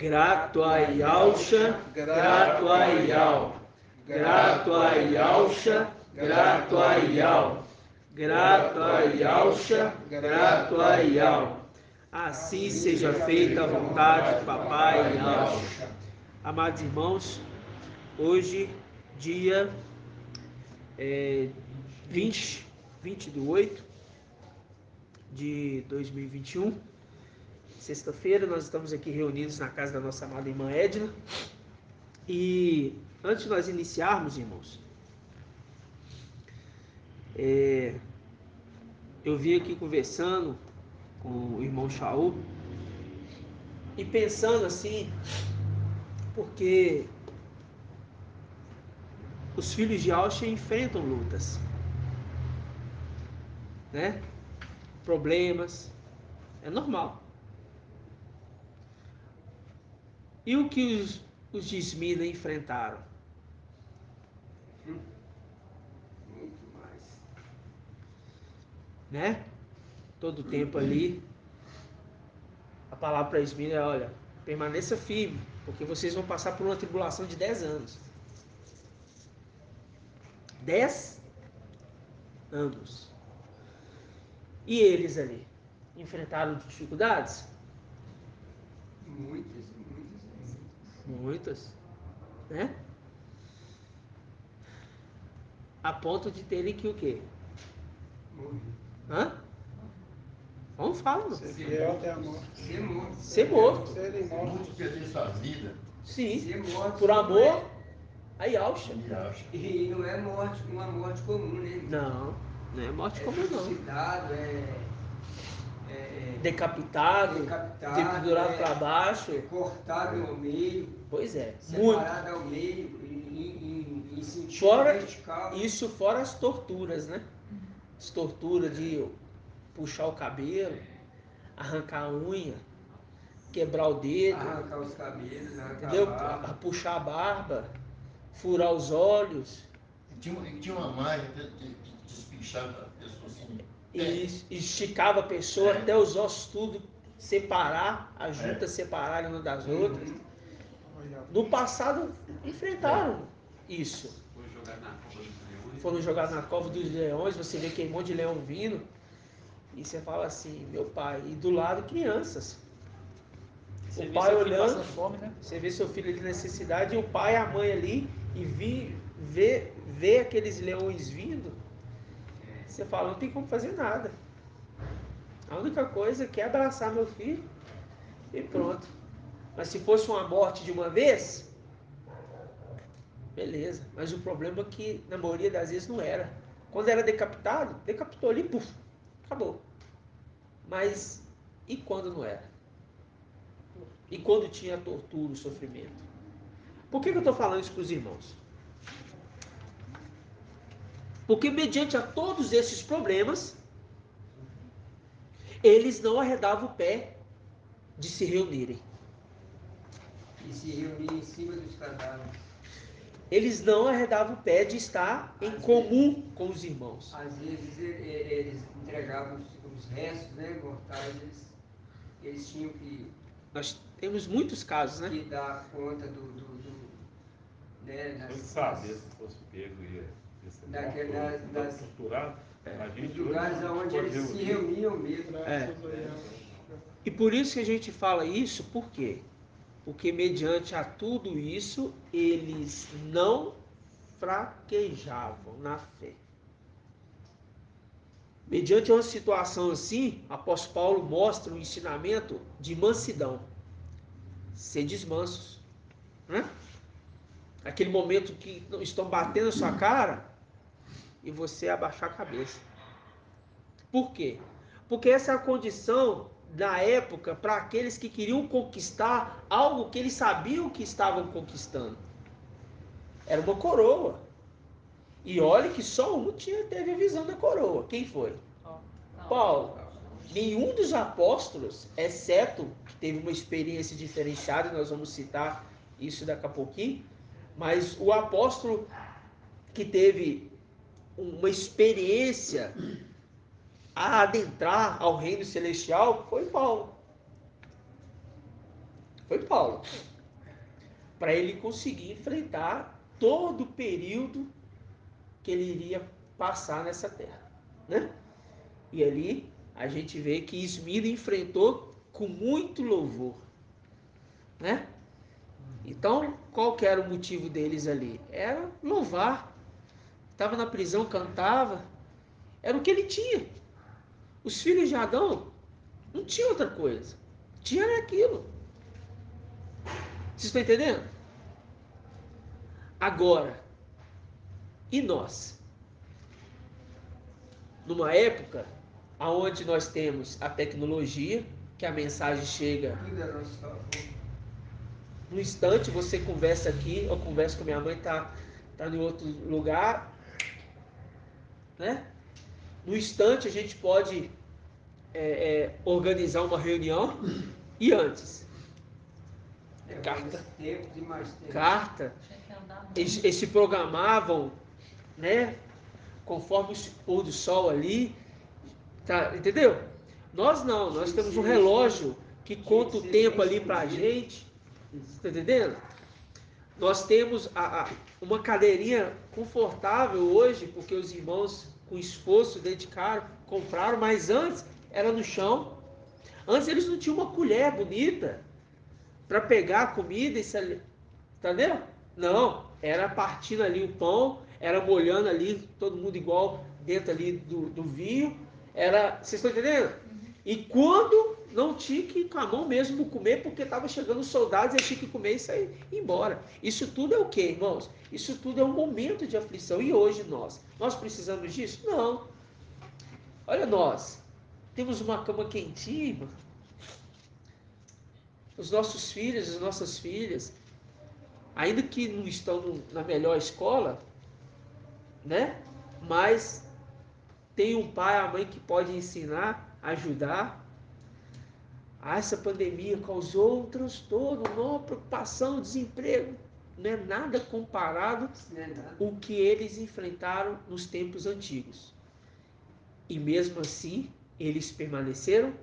grato a Yalcha, grato a Yal, grato a Yalcha, grato a Yal, grato a Yalcha, grato a Yal. Assim seja feita a vontade do Papai Yalcha. Amados irmãos, hoje, dia 20 de 2021, sexta-feira, nós estamos aqui reunidos na casa da nossa amada irmã Edna. E antes de nós iniciarmos, irmãos, eu vim aqui conversando com o irmão Shaul e pensando assim, porque os filhos de Yalcha enfrentam lutas, né? Problemas, é normal. E o que os de Esmina enfrentaram? Muito mais. Né? Todo o tempo ali, a palavra para Esmina é: olha, permaneça firme, porque vocês vão passar por uma tribulação de 10 anos. 10 anos. E eles ali enfrentaram dificuldades? Muitas. Muitas, né? A ponto de terem que o quê? Morrer. Hã? Vamos falar, mano. Ser fiel até a morte. Ser morto. Ser morto. Serem mortos. Muitos perderam sua vida. Sim. Ser morto. Por amor a Yalcha. E não é morte, uma morte comum, né? Não é morte comum, não. Trucidado, Decapitado, pendurado para baixo. cortado ao meio, Pois é, separado muito. ao meio, em sentido Fora vertical. isso, fora as torturas, né? As torturas de puxar o cabelo, arrancar a unha, quebrar o dedo, Arrancar os cabelos, arrancar entendeu? a barba. Puxar a barba, furar os olhos. Tinha uma máquina de despichar a pessoa assim. E esticava a pessoa até os ossos tudo separar, as juntas separarem uma das outras. No passado enfrentaram isso. Foram jogados na cova dos leões, você vê que um monte de leão vindo. E você fala assim, meu pai, e do lado crianças. Você O pai olhando, passando fome, né? você vê seu filho de necessidade, e o pai e a mãe ali, e vê aqueles leões vindo. Você fala, não tem como fazer nada. A única coisa que é abraçar meu filho e pronto. Mas se fosse uma morte de uma vez, beleza. Mas o problema é que na maioria das vezes não era. Quando era decapitado, decapitou ali, puf, acabou. Mas e quando não era? E quando tinha tortura, o sofrimento? Por que eu estou falando isso para os irmãos? Porque mediante a todos esses problemas, eles não arredavam o pé de se reunirem. E se reunir em cima dos cadáveres. Eles não arredavam o pé de estar em comum com os irmãos. Às vezes eles entregavam os restos, né, mortais, eles tinham que Nós temos muitos casos, né? dar conta né, Ele sabia se fosse pego ia ser torturado. nos lugares onde eles se reuniam mesmo. E por isso que a gente fala isso, por quê? Porque mediante a tudo isso, eles não fraquejavam na fé. Mediante uma situação assim, o apóstolo Paulo mostra um ensinamento de mansidão. Sedes mansos. Né? Aquele momento que estão batendo a sua cara e você abaixar a cabeça. Por quê? Porque essa é a condição na época para aqueles que queriam conquistar algo que eles sabiam que estavam conquistando. Era uma coroa. E olha que só um teve a visão da coroa. Quem foi? Paulo. Nenhum dos apóstolos, exceto que teve uma experiência diferenciada, nós vamos citar isso daqui a pouquinho, mas o apóstolo que teve uma experiência a adentrar ao reino celestial foi Paulo. Foi Paulo. Para ele conseguir enfrentar todo o período que ele iria passar nessa terra, né? E ali a gente vê que Esmina enfrentou com muito louvor, né? Então, qual que era o motivo deles ali? Era louvar. Estava na prisão, cantava. Era o que ele tinha. Os filhos de Adão não tinha outra coisa. Tinha aquilo. Vocês estão entendendo? Agora, e nós? Numa época onde nós temos a tecnologia, que a mensagem chega no instante, você conversa aqui, eu converso com minha mãe, tá em outro lugar, né? No instante a gente pode organizar uma reunião. E antes? Carta. Eles se programavam, né? Conforme o pôr do sol ali, tá, entendeu? Nós não, nós temos um relógio que conta o tempo ali pra gente, tá entendendo? Nós temos uma cadeirinha confortável hoje, porque os irmãos com esforço dedicaram, compraram, mas antes era no chão. Antes eles não tinham uma colher bonita para pegar a comida e se... Entendeu? Não, era partindo ali o pão, era molhando ali, todo mundo igual dentro ali do vinho. Era, vocês estão entendendo? E quando não tinha que ir com a mão mesmo comer, porque estava chegando os soldados e tinha que comer e sair embora. Isso tudo é o que, irmãos? Isso tudo é um momento de aflição. E hoje nós precisamos disso? Não. Olha nós, temos uma cama quentinha, os nossos filhos, as nossas filhas, ainda que não estão na melhor escola, né? Mas tem um pai, a mãe que pode ensinar, ajudar. Essa pandemia causou um transtorno, uma preocupação, desemprego. Não é nada comparado ao que eles enfrentaram nos tempos antigos. E mesmo assim, eles permaneceram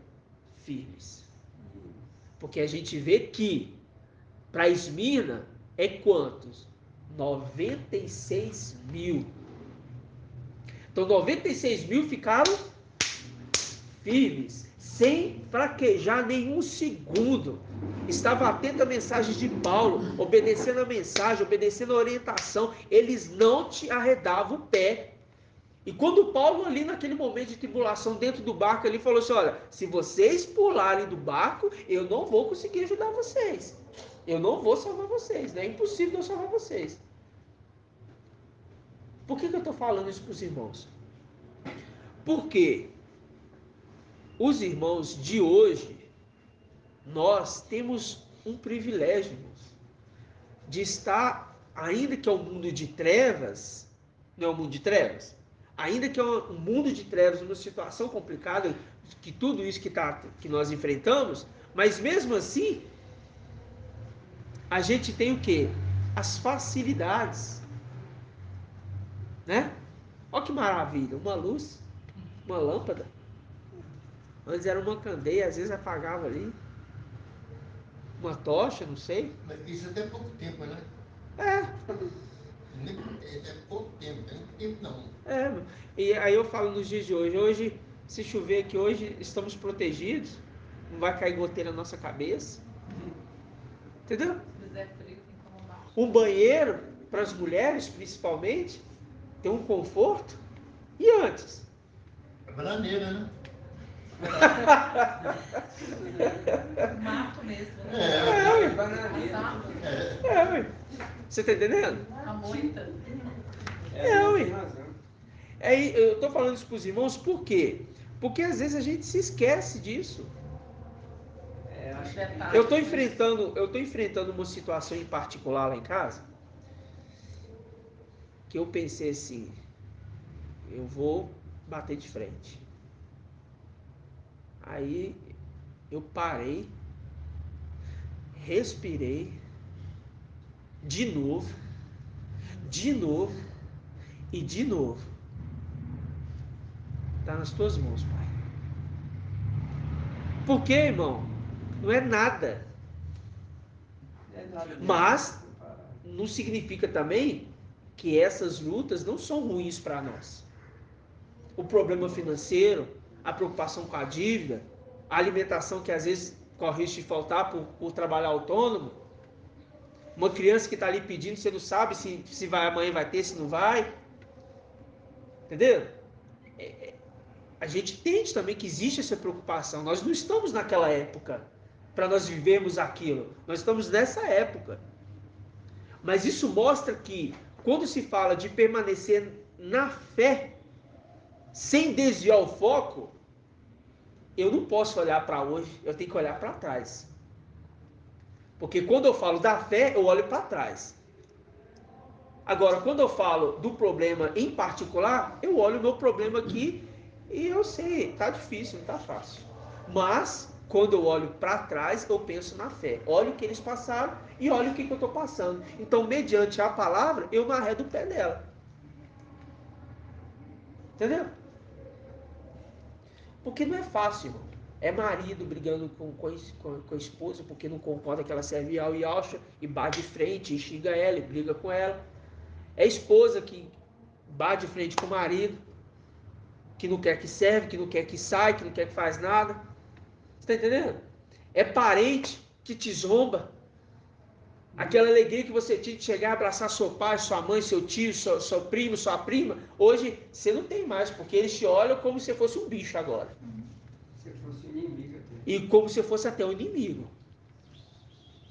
firmes. Porque a gente vê que para Esmirna é quantos? 96 mil. Então 96 mil ficaram firmes, sem fraquejar nenhum segundo. Estava atento à mensagem de Paulo, obedecendo a mensagem, obedecendo a orientação. Eles não te arredavam o pé. E quando Paulo ali naquele momento de tribulação dentro do barco, ele falou assim, olha, se vocês pularem do barco, eu não vou conseguir ajudar vocês. Eu não vou salvar vocês, né? É impossível eu salvar vocês. Por que eu estou falando isso para os irmãos? Porque os irmãos de hoje, nós temos um privilégio, irmãos, de estar, ainda que é um mundo de trevas, não é um mundo de trevas, ainda que é um mundo de trevas, uma situação complicada, que tudo isso que nós enfrentamos, mas mesmo assim, a gente tem o quê? As facilidades, né? Olha que maravilha, uma luz, uma lâmpada. Antes era uma candeia, às vezes apagava ali. Uma tocha, não sei. Mas isso até pouco tempo, né? É. É pouco tempo, tem tempo não. E aí eu falo nos dias de hoje. Hoje, se chover aqui hoje, estamos protegidos. Não vai cair goteira na nossa cabeça. Entendeu? Um banheiro, para as mulheres principalmente, tem um conforto. E antes? A bananeira, né? Mato mesmo. Você tá entendendo? A moita. Eu tô falando isso pros irmãos, por quê? Porque às vezes a gente se esquece disso. Eu tô enfrentando uma situação em particular lá em casa, que eu pensei assim, eu vou bater de frente. Aí eu parei, respirei, de novo, e de novo. Tá nas tuas mãos, Pai. Por quê, irmão? Não é nada. Mas não significa também que essas lutas não são ruins para nós. O problema financeiro, a preocupação com a dívida, a alimentação que às vezes corre risco de faltar por trabalhar autônomo, uma criança que está ali pedindo, você não sabe se vai, amanhã vai ter, se não vai. Entendeu? A gente entende também que existe essa preocupação. Nós não estamos naquela época para nós vivermos aquilo. Nós estamos nessa época. Mas isso mostra que quando se fala de permanecer na fé, sem desviar o foco, eu não posso olhar para hoje, eu tenho que olhar para trás. Porque quando eu falo da fé, eu olho para trás. Agora, quando eu falo do problema em particular, eu olho o meu problema aqui e eu sei, tá difícil, não tá fácil. Mas, quando eu olho para trás, eu penso na fé. Olho o que eles passaram e olho o que eu estou passando. Então, mediante a palavra, eu não arredo o pé dela. Entendeu? Porque não é fácil, irmão. É marido brigando com a esposa porque não concorda que ela serve ao e alcha e bate de frente, e xinga ela e briga com ela. É a esposa que bate de frente com o marido, que não quer que serve, que não quer que sai, que não quer que faz nada. Você está entendendo? É parente que te zomba. Aquela alegria que você tinha de chegar e abraçar seu pai, sua mãe, seu tio, seu primo, sua prima. Hoje você não tem mais, porque eles te olham como se fosse um bicho agora. Se fosse inimigo até. E como se fosse até um inimigo.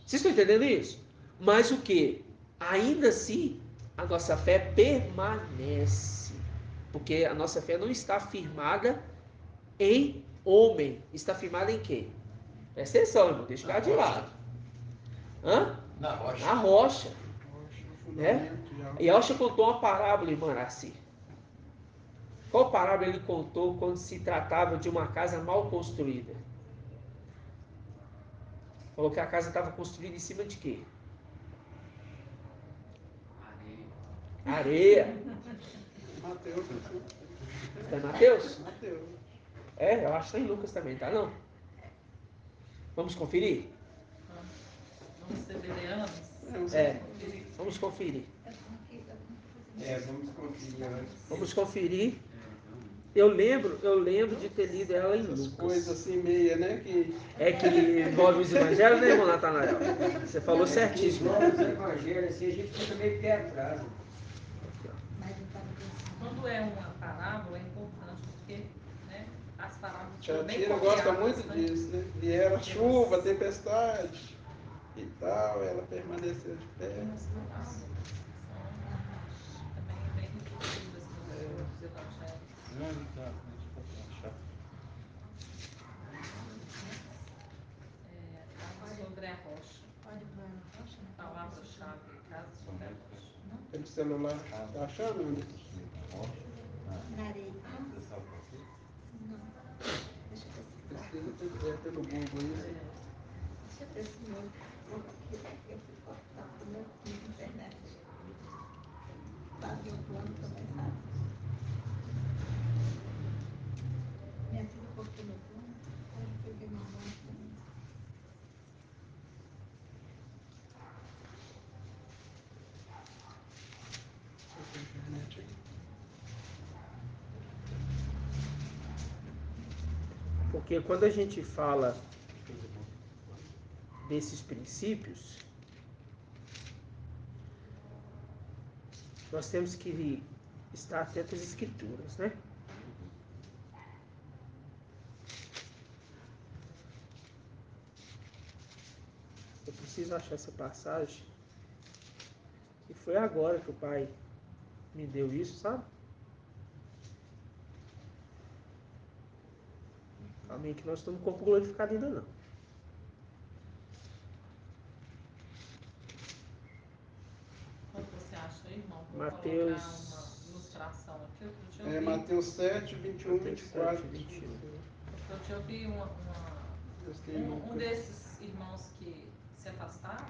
Vocês estão entendendo isso? Mas o que? Ainda assim, a nossa fé permanece. Porque a nossa fé não está firmada em homem. Está firmada em quê? Presta atenção, irmão. Deixa eu ficar de lado. Hã? Na rocha. Na rocha. É? E Alcha contou uma parábola, irmã Araci. Qual parábola ele contou quando se tratava de uma casa mal construída? Falou que a casa estava construída em cima de quê? Areia. Mateus. Está em Mateus? Mateus. É, eu acho que está em Lucas também, tá não? Vamos conferir? Vamos ser bereanos. É, vamos conferir. Vamos conferir antes. Vamos conferir. Eu lembro de ter lido ela em Essas Lucas. coisas assim meia, né? É que envolve os evangelhos, né, irmão Natanael? Você falou certíssimo. Igual os evangelhos, assim, a gente fica meio pé atrás. Quando é uma parábola, é importante porque, né, as parábolas são bem Tiatira gosta copiadas, muito né? disso, né? Vieram chuva, tempestade e tal, ela permaneceu de pé. Também é bem repetidas nos evangelhos. Não, ele tá, deixa eu achar. Casa sobre a rocha. Palavra-chave, casa sobre a rocha. Aquele celular, tá achando? Né? Na areia. Você sabe por quê? Não. Deixa eu ver se Pesquisa pelo Google aí. Deixa eu ver se meu. Eu fui cortar o meu na internet. Fazer o plano também, sabe? Minha filha cortou meu plano. Aí eu peguei meu plano também. Internet aí. Porque quando a gente fala desses princípios, nós temos que estar atentos às escrituras, né? Eu preciso achar essa passagem. E foi agora que o pai me deu isso, sabe? Amém, que nós estamos com o corpo glorificado ainda não. Quando você acha, irmão, vou Mateus... colocar uma ilustração aqui. Outro dia eu vi, Mateus 7, 21, 24. 21. outro dia eu vi um desses irmãos que se afastaram,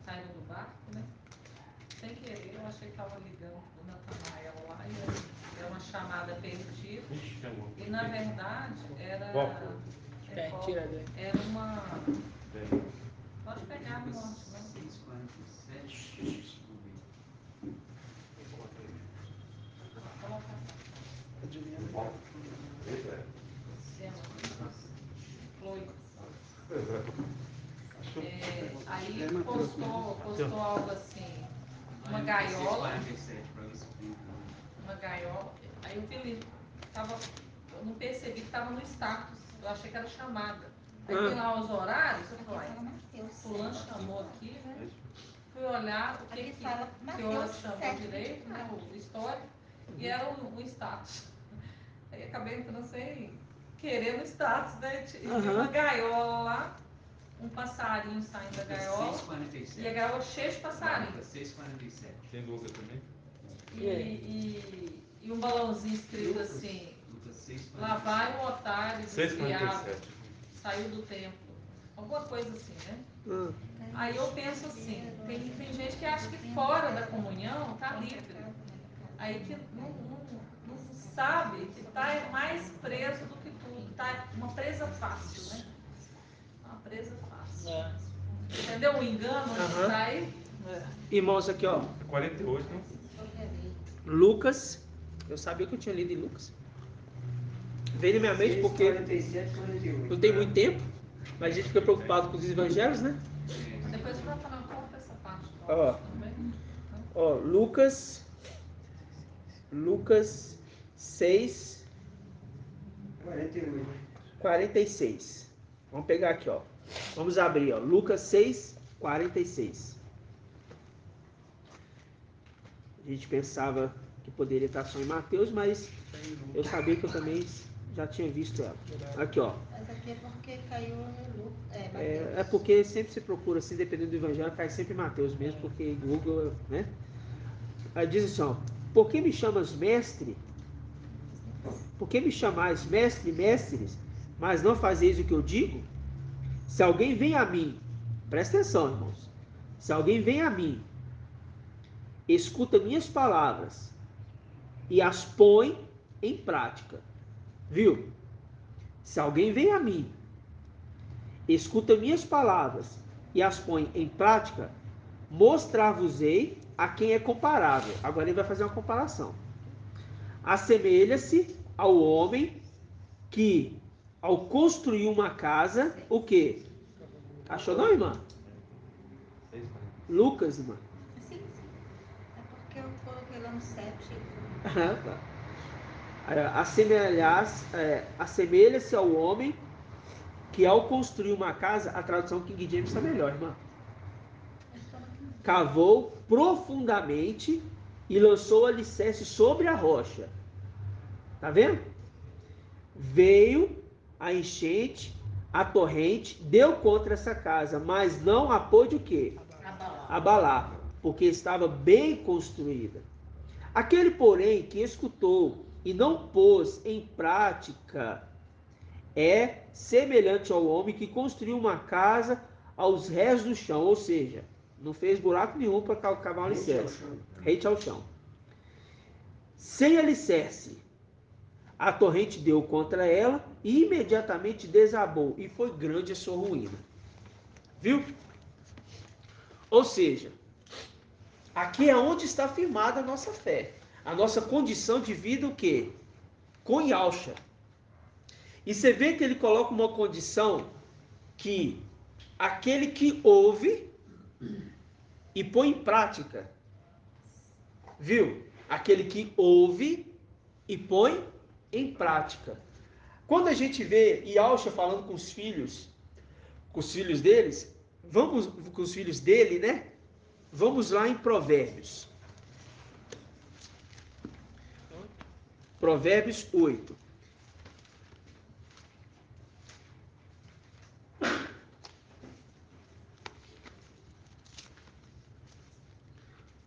saíram do barco, né? Sem querer, eu achei que estava ligando o Natanael lá e era uma chamada perdida. Ixi, tem alguma E coisa. na verdade era Copo. Tira dele. era uma. Tem. Pode Pode pegar no monte, né? 6,47. Coloca Adivinha? Chloe. Aí É, Matheus, postou algo assim, uma gaiola. Uma gaiola. Aí o Felipe eu não percebi que estava no status. Eu achei que era chamada. Aí tem lá os horários, eu falei, fulano chamou aqui, né? Fui olhar o que hora que chamou direito, né? O histórico, e era um status. Aí acabei entrando sem querer no status, né? E vi uma gaiola lá, um passarinho saindo da gaiola. 6,47. E a gaiola cheia de passarinhos. 6,47. Tem Lucas também? E um balãozinho escrito assim, lá vai um otário desviado, 6,47. saiu do templo. Alguma coisa assim, né? Aí eu penso assim, tem gente que acha que fora da comunhão tá livre. Aí que não sabe que tá mais preso do que tudo. Tá uma presa fácil, né? Uma presa fácil. Entendeu? O engano onde tá aí. Irmãos, aqui ó, 48, não? Lucas, eu sabia que eu tinha lido em Lucas. Veio na minha mente porque 47, 48. não tem muito tempo, mas a gente fica preocupado com os evangelhos, né? Depois você vai falar, conta essa parte Ó. também. Ó, Lucas 6, 48. 46. Vamos pegar aqui, ó. Vamos abrir, ó. Lucas 6, 46. A gente pensava que poderia estar só em Mateus, mas eu sabia que eu também já tinha visto ela. Aqui, ó. Mas aqui é porque caiu em Lucas. É porque sempre se procura, assim, dependendo do evangelho, cai sempre em Mateus mesmo, porque Google, né? Aí diz assim, ó. Por que me chamas mestre? Por que me chamais mestre, mestres, mas não fazeis o que eu digo? Se alguém vem a mim, presta atenção, irmãos. Se alguém vem a mim, escuta minhas palavras e as põe em prática. Viu? Se alguém vem a mim, escuta minhas palavras e as põe em prática, mostrar-vos-ei a quem é comparável. Agora ele vai fazer uma comparação. Assemelha-se ao homem que, ao construir uma casa, o quê? Achou não, irmã? Lucas, irmã. Sim. É porque eu coloquei lá no 7. Assemelha-se ao homem que, ao construir uma casa, a tradução King James está melhor, irmã. Cavou profundamente e lançou o alicerce sobre a rocha. Tá vendo? Veio a enchente, a torrente, deu contra essa casa, mas não a pôde o quê? Abalar, porque estava bem construída. Aquele, porém, que escutou e não pôs em prática é semelhante ao homem que construiu uma casa aos rés do chão, ou seja, não fez buraco nenhum para cavar um alicerce, rente ao chão. Sem alicerce, a torrente deu contra ela e imediatamente desabou, e foi grande a sua ruína. Viu? Ou seja, aqui é onde está firmada a nossa fé, a nossa condição de vida, o quê? Com Yalcha. E você vê que ele coloca uma condição que aquele que ouve e põe em prática, viu? Aquele que ouve e põe em prática. Quando a gente vê Yalcha falando com os filhos deles, vamos com os filhos dele, né? Vamos lá em Provérbios. Provérbios 8.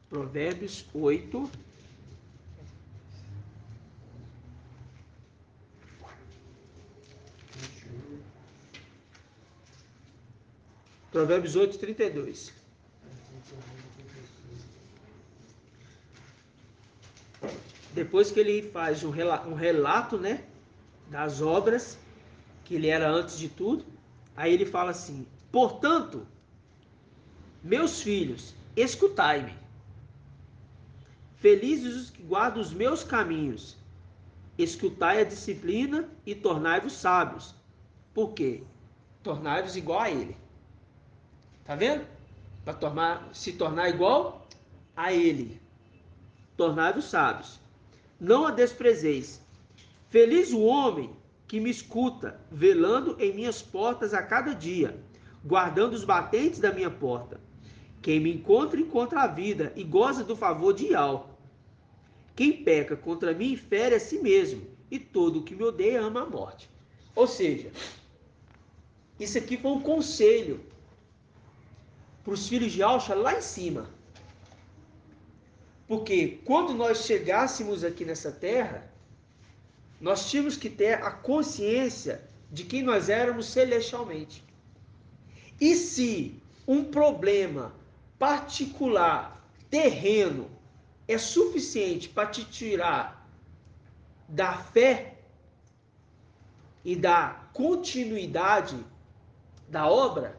Provérbios 8. Provérbios 8, 32. Depois que ele faz um relato, né, das obras, que ele era antes de tudo, aí ele fala assim: portanto, Meus filhos, escutai-me. Felizes os que guardam os meus caminhos. Escutai a disciplina e tornai-vos sábios. Por quê? Tornai-vos igual a ele. Tá vendo? Para se tornar igual a ele. Tornai-vos sábios. Não a desprezeis. Feliz o homem que me escuta, velando em minhas portas a cada dia, guardando os batentes da minha porta. Quem me encontra, encontra a vida e goza do favor de Yahweh. Quem peca contra mim, fere a si mesmo, e todo o que me odeia ama a morte. Ou seja, isso aqui foi um conselho para os filhos de Alcha lá em cima. Porque quando nós chegássemos aqui nessa terra, nós tínhamos que ter a consciência de quem nós éramos celestialmente. E se um problema particular, terreno, é suficiente para te tirar da fé e da continuidade da obra,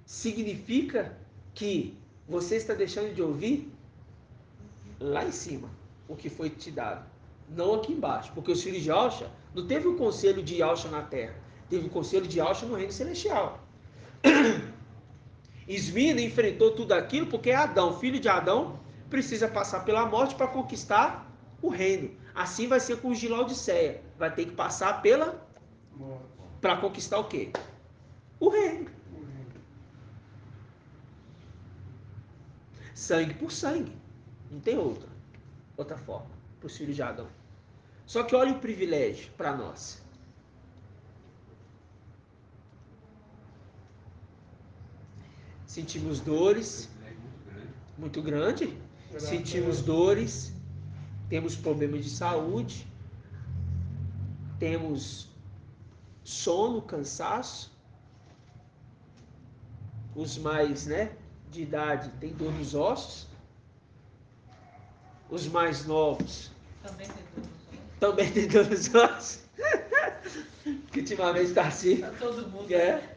significa que você está deixando de ouvir lá em cima o que foi te dado, não aqui embaixo, porque os filhos de Alcha não teve o conselho de Alcha na terra, teve o conselho de Alcha no reino celestial. Esmina enfrentou tudo aquilo porque Adão, filho de Adão, precisa passar pela morte para conquistar o reino. Assim vai ser com os de Laodiceia, vai ter que passar para conquistar o quê? O reino. Sangue por sangue, não tem outra forma para os filhos de Adão. Só que olha o privilégio para nós. Sentimos dores muito grande, sentimos dores, temos problemas de saúde, temos sono, cansaço. Os mais, de idade têm dor nos ossos. Os mais novos também têm dor nos ossos. Que ultimamente está assim. Tá todo mundo.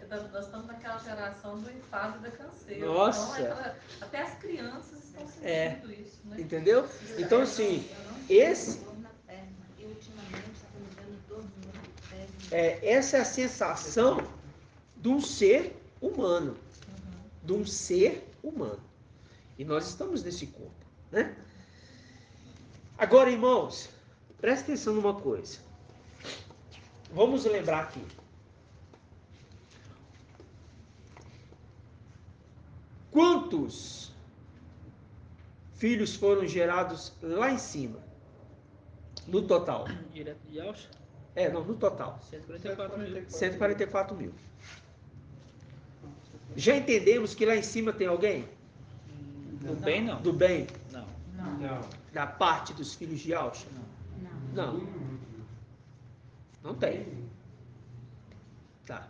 Nós estamos naquela geração do enfado e da canseira. Nossa. Então, até as crianças estão sentindo isso, né? Entendeu? Então, assim, essa é a sensação de um ser humano. De um ser humano. E nós estamos nesse corpo, né? Agora, irmãos, presta atenção numa coisa. Vamos lembrar aqui. Quantos filhos foram gerados lá em cima? No total. Direto de Alcha? No total. 144 mil. 144 mil. Já entendemos que lá em cima tem alguém? Do bem, não. Do bem? Não. Não. Da parte dos filhos de Alcha? Não. Não tem. Tá.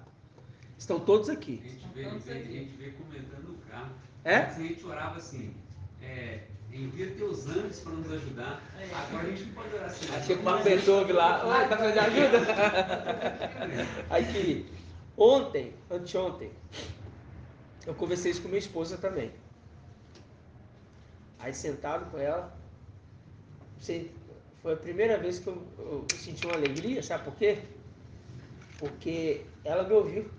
Estão todos aqui. A gente vê comentando no carro. É? A gente orava assim, envia teus anjos para nos ajudar. Agora a gente não pode orar assim. Achei que uma Beethoven lá. Oi, tá precisando de ajuda? Aqui. Anteontem, eu conversei isso com minha esposa também. Aí sentado com ela, foi a primeira vez que eu senti uma alegria, sabe por quê? Porque ela me ouviu.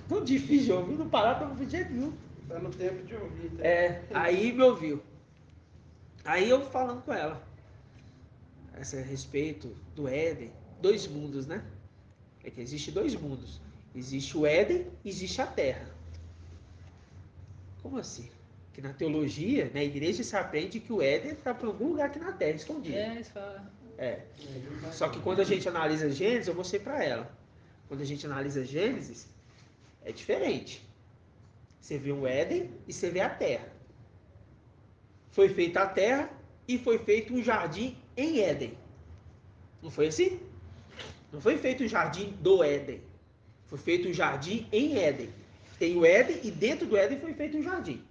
Tão difícil de ouvir, não parar para ouvir de jeito nenhum. Tá no tempo de ouvir. Tá? Aí me ouviu. Aí eu falando com ela. A respeito do Éden. 2 mundos, né? É que existe 2 mundos. Existe o Éden e existe a Terra. Como assim? Que na teologia, na igreja, se aprende que o Éden está para algum lugar aqui na Terra, escondido. Isso fala. Só que quando a gente analisa Gênesis, eu mostrei para ela. Quando a gente analisa Gênesis, é diferente. Você vê o Éden e você vê a Terra. Foi feita a Terra e foi feito um jardim em Éden. Não foi assim? Não foi feito um jardim do Éden. Foi feito um jardim em Éden. Tem o Éden e dentro do Éden foi feito um jardim.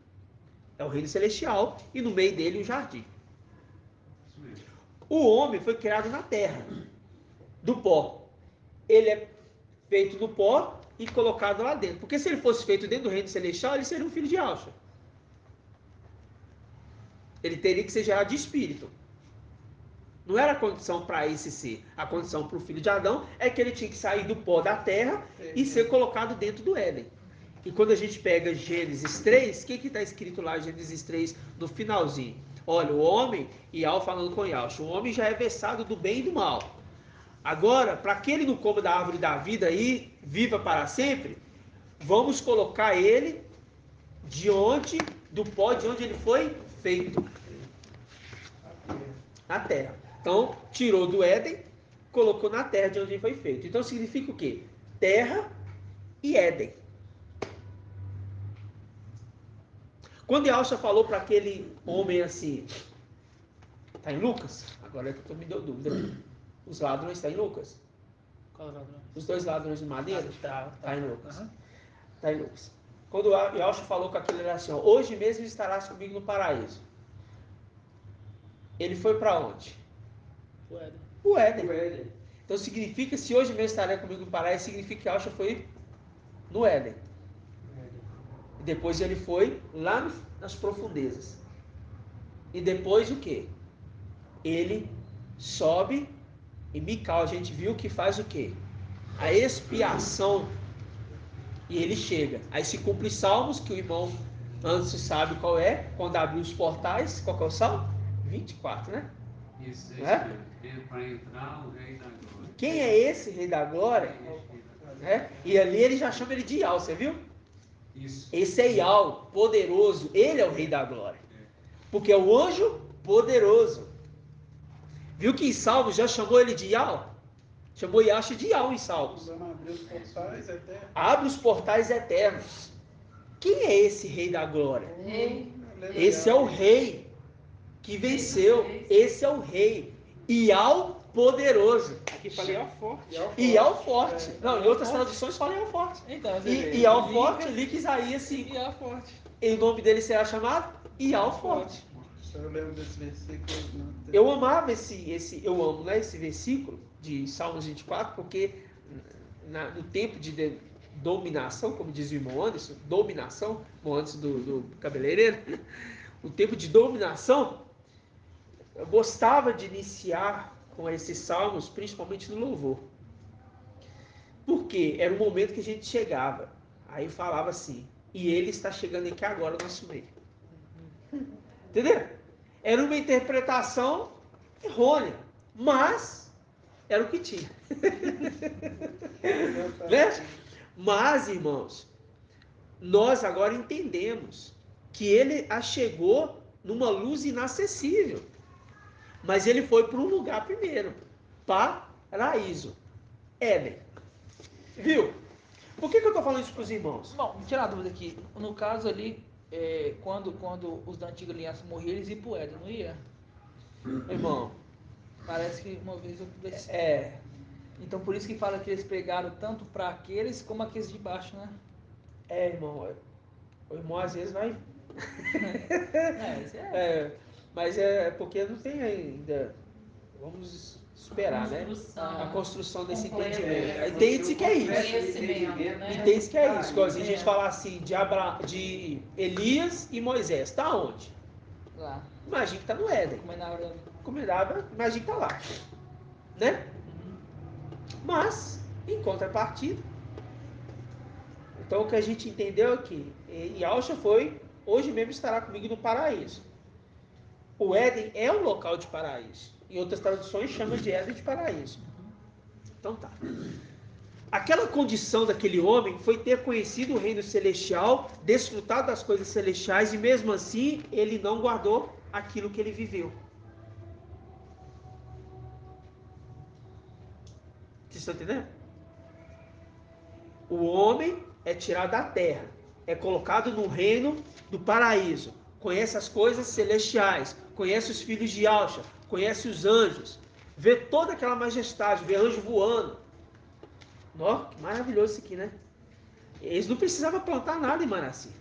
É o reino celestial e no meio dele um jardim. O homem foi criado na terra, do pó. Ele é feito do pó e colocado lá dentro. Porque se ele fosse feito dentro do reino celestial, ele seria um filho de Yahshua. Ele teria que ser gerado de espírito. Não era a condição para esse ser. A condição para o filho de Adão é que ele tinha que sair do pó da terra e ser colocado dentro do Éden. E quando a gente pega Gênesis 3, o que está escrito lá em Gênesis 3, no finalzinho? Olha, o homem, e Al falando com Yahshua, o homem já é versado do bem e do mal. Agora, para que ele não coma da árvore da vida e viva para sempre, vamos colocar ele do pó de onde ele foi feito. Na terra. Então, tirou do Éden, colocou na terra de onde ele foi feito. Então, significa o quê? Terra e Éden. Quando Yahshua falou para aquele homem assim, está em Lucas? Agora é que eu me deu dúvida. Os ladrões estão em Lucas? Qual ladrão? Os 2 ladrões de madeira? Tá em Lucas. Uhum. Está em Lucas. Quando Yahshua falou com aquele assim, ó, hoje mesmo estarás comigo no paraíso. Ele foi para onde? O Éden. Então significa, se hoje mesmo estará comigo no paraíso, significa que Yahshua foi no Éden. E depois ele foi lá nas profundezas. E depois o quê? Ele sobe e Mical, a gente viu que faz o quê? A expiação. E ele chega. Aí se cumpre Salmos, que o irmão antes sabe qual é, quando abriu os portais, qual que é o Salmo? 24, né? Isso É? mesmo. Para entrar o Rei da Glória. Quem é esse Rei da Glória? É? E ali ele já chama ele de Yal, você viu? Isso. Esse é Yal, poderoso. Ele é o Rei da Glória. Porque é o anjo poderoso. Viu que em Salmos já chamou ele de Yal? Chamou Yahshua de Yal em Salmos. Abre os portais eternos. Abre os portais eternos. Quem é esse Rei da Glória? Rei. Esse é o Rei que venceu. Esse é o Rei. Yal poderoso. Aqui falei ao forte. Yal forte. Não, em outras traduções fala Yal forte. Então, E Yal forte, ali que Isaías 5. Yal forte. E o nome dele será chamado Yal forte. Eu lembro desse versículo. Eu amava eu amo, né, esse versículo de Salmos 24, porque no tempo de dominação, como diz o irmão Anderson, dominação, irmão Anderson do cabeleireiro, o tempo de dominação, eu gostava de iniciar com esses salmos, principalmente no louvor. Porque era o momento que a gente chegava, aí falava assim, e ele está chegando aqui agora no nosso meio. Entendeu? Era uma interpretação errônea, mas era o que tinha. Né? Mas, irmãos, nós agora entendemos que ele a chegou numa luz inacessível. Mas ele foi para um lugar primeiro, paraíso, Éden. Viu? Por que eu estou falando isso para os irmãos? Bom, tirar a dúvida aqui. No caso ali, quando os da antiga aliança morriam, eles iam pro Éden, não ia? Irmão, Parece que uma vez eu pude. Então por isso que fala que eles pregaram tanto para aqueles como aqueles de baixo, né? Irmão, o irmão às vezes vai... Isso mas é porque não tem ainda... Vamos esperar, né? A construção desse entendimento. Entende-se que é isso. Entende-se que é isso. Igualzinho a gente falar assim de Elias e Moisés. Está onde? Lá. Imagina que está no Éden. Comendava, imagina que está lá. Né? Mas, em contrapartida, então o que a gente entendeu aqui, Yahshua foi, hoje mesmo estará comigo no paraíso. O Éden é um local de paraíso. Em outras traduções chama de Éden de paraíso. Então tá. Aquela condição daquele homem foi ter conhecido o reino celestial, desfrutado das coisas celestiais e mesmo assim ele não guardou aquilo que ele viveu. Vocês estão entendendo? O homem é tirado da terra, é colocado no reino do paraíso, conhece as coisas celestiais, conhece os filhos de Yahshua, conhece os anjos, vê toda aquela majestade, vê anjo voando. Nossa, que maravilhoso isso aqui, né? Eles não precisavam plantar nada em Manassés,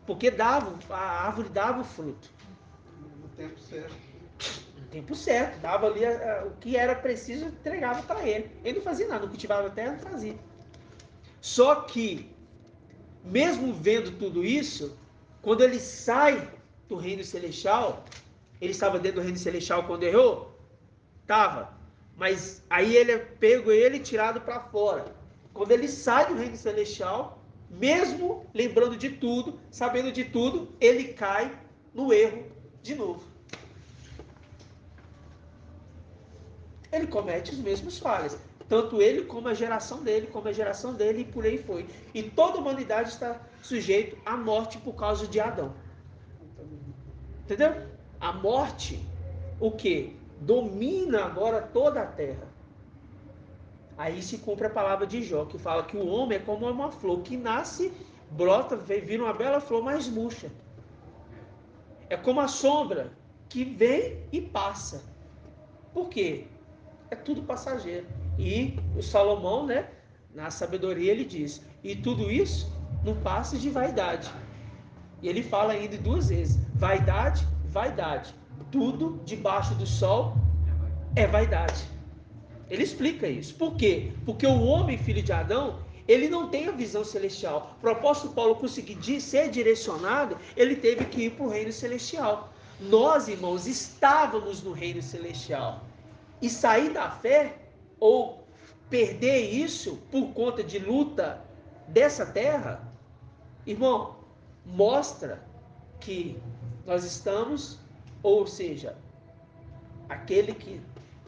porque a árvore dava o fruto. No tempo certo. No tempo certo, dava ali o que era preciso, entregava para ele. Ele não fazia nada, não cultivava a terra, não fazia. Só que, mesmo vendo tudo isso, quando ele sai do reino celestial, ele estava dentro do reino celestial quando errou? Estava. Mas aí ele é pego e tirado para fora. Quando ele sai do reino celestial, mesmo lembrando de tudo, sabendo de tudo, ele cai no erro de novo. Ele comete os mesmos falhas. Tanto ele como a geração dele, e por aí foi. E toda a humanidade está sujeita à morte por causa de Adão. Entendeu? A morte, o que? Domina agora toda a terra. Aí se cumpre a palavra de Jó, que fala que o homem é como uma flor que nasce, brota, vira uma bela flor, mas murcha. É como a sombra que vem e passa. Por quê? É tudo passageiro. E o Salomão, né, na sabedoria, ele diz, e tudo isso não passa de vaidade. E ele fala ainda 2 vezes, vaidade, vaidade. Tudo debaixo do sol é vaidade. Ele explica isso. Por quê? Porque o homem, filho de Adão, ele não tem a visão celestial. Para o apóstolo Paulo conseguir ser direcionado, ele teve que ir para o reino celestial. Nós, irmãos, estávamos no reino celestial. E sair da fé, ou perder isso por conta de luta dessa terra, irmão, mostra que nós estamos, ou seja, aquele que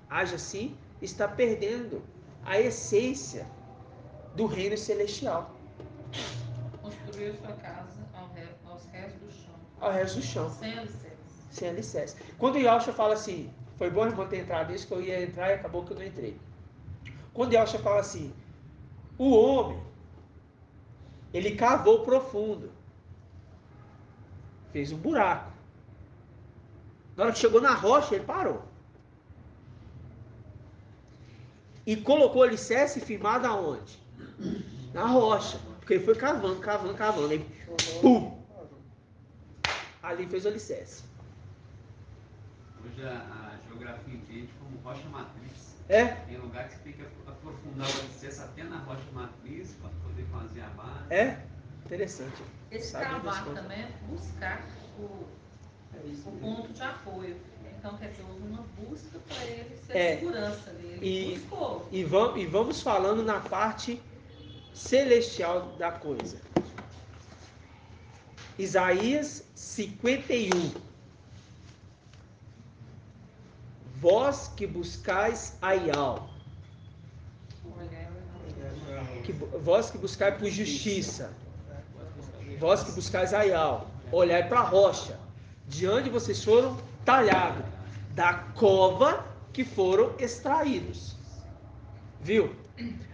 age assim, está perdendo a essência do reino celestial. Construiu sua casa aos restos do chão. Ao resto do chão. Sem alicerce. Sem alicerce. Quando o Yahshua fala assim, foi bom irmão ter entrado nisso, que eu ia entrar e acabou que eu não entrei. Quando o Yahshua fala assim, o homem, ele cavou profundo. Fez um buraco. Na hora que chegou na rocha, ele parou. E colocou alicerce firmado aonde? Na rocha. Porque ele foi cavando. Aí, pum! Ali fez o alicerce. Hoje a geografia entende como rocha matriz. É? Tem lugar que você tem que aprofundar o alicerce até na rocha matriz para poder fazer a base. É? Interessante. Esse Sabe cavar das também é buscar o ponto de apoio. Então, quer dizer, houve uma busca para ele ser a segurança dele. Ele buscou. E vamos falando na parte celestial da coisa. Isaías 51. Vós que buscais a Ial. Vós que buscais por justiça. Vós que buscais a Ial. Olhai para a rocha. De onde vocês foram talhados. Da cova que foram extraídos. Viu?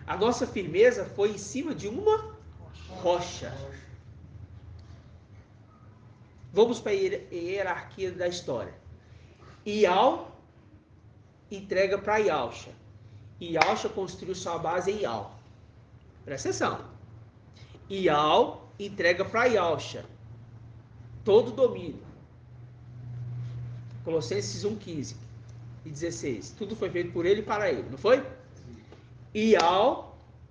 A nossa firmeza foi em cima de uma rocha. Vamos para a hierarquia da história. Ial entrega para Yahshua. Yahshua construiu sua base em Ial. Presta atenção. Ial entrega para Yahshua todo o domínio. Colossenses 1:15 e 16. Tudo foi feito por ele e para ele, não foi?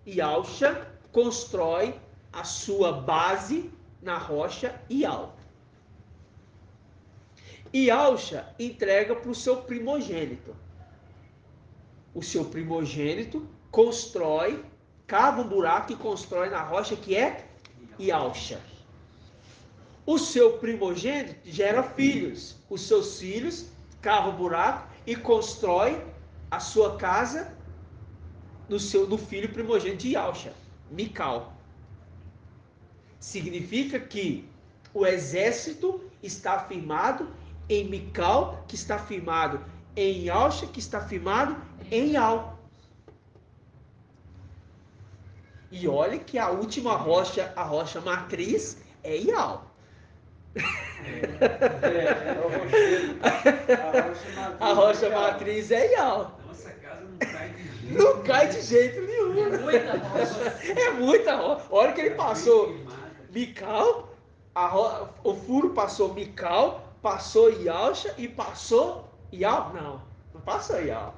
Yahshua constrói a sua base na rocha Ial. Yahshua entrega para o seu primogênito. O seu primogênito constrói, cava um buraco e constrói na rocha que é Yahshua. O seu primogênito gera filhos. Os seus filhos cavam um buraco e constrói a sua casa no filho primogênito de Yahshua, Mical. Significa que o exército está firmado em Mical, que está firmado em Yahshua, que está firmado em Ial. E olha que a última rocha, a rocha matriz, é Ial. A rocha matriz é Ial. Nossa casa não cai de jeito. Não cai de jeito nenhum. É muita rocha. É muita rocha. A hora que ele passou Mical, o furo passou Mical, passou Yahshua e passou Ial. Não passou Ial.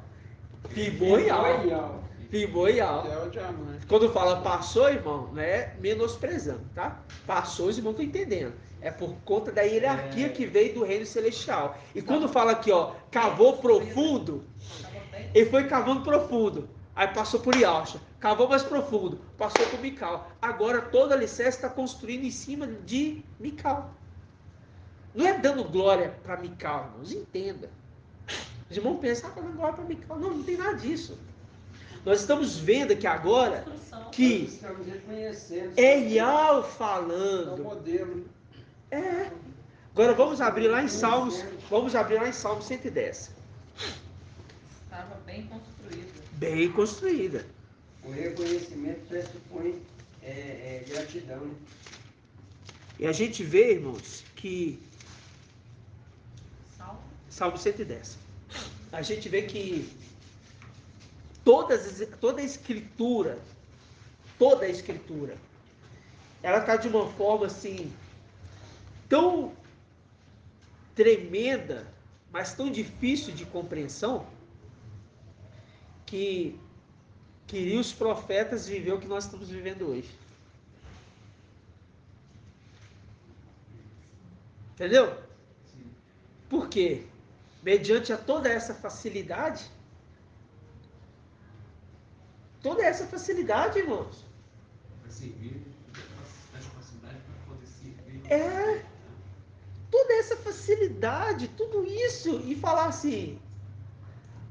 Firmou Ial. Limão e álcool. Que é o diamante. Quando fala passou, irmão, não é menosprezando, tá? Passou, os irmãos estão entendendo. É por conta da hierarquia que veio do reino celestial. E quando fala aqui, ó, cavou profundo, ele foi cavando profundo. Aí passou por Iauxa, cavou mais profundo, passou por Mical. Agora toda a alicerce está construindo em cima de Mical. Não é dando glória para Mical, irmãos, entenda. Os irmãos pensam, dando glória para Mical. Não, não tem nada disso. Nós estamos vendo aqui agora que Estamos reconhecendo. é Yahweh É o falando. modelo. É. Agora vamos abrir lá em Salmos, vamos abrir lá em Salmos 110. Estava bem construída. Bem construída. O reconhecimento pressupõe gratidão. Né? E a gente vê, irmãos, que Salmo. Salmo 110. A gente vê que toda a escritura, ela está de uma forma assim tão tremenda, mas tão difícil de compreensão, que queria os profetas viver o que nós estamos vivendo hoje. Entendeu? Por quê? Mediante a toda essa facilidade, irmãos. Para servir, as facilidades para poder servir. Toda essa facilidade, tudo isso, e falar assim,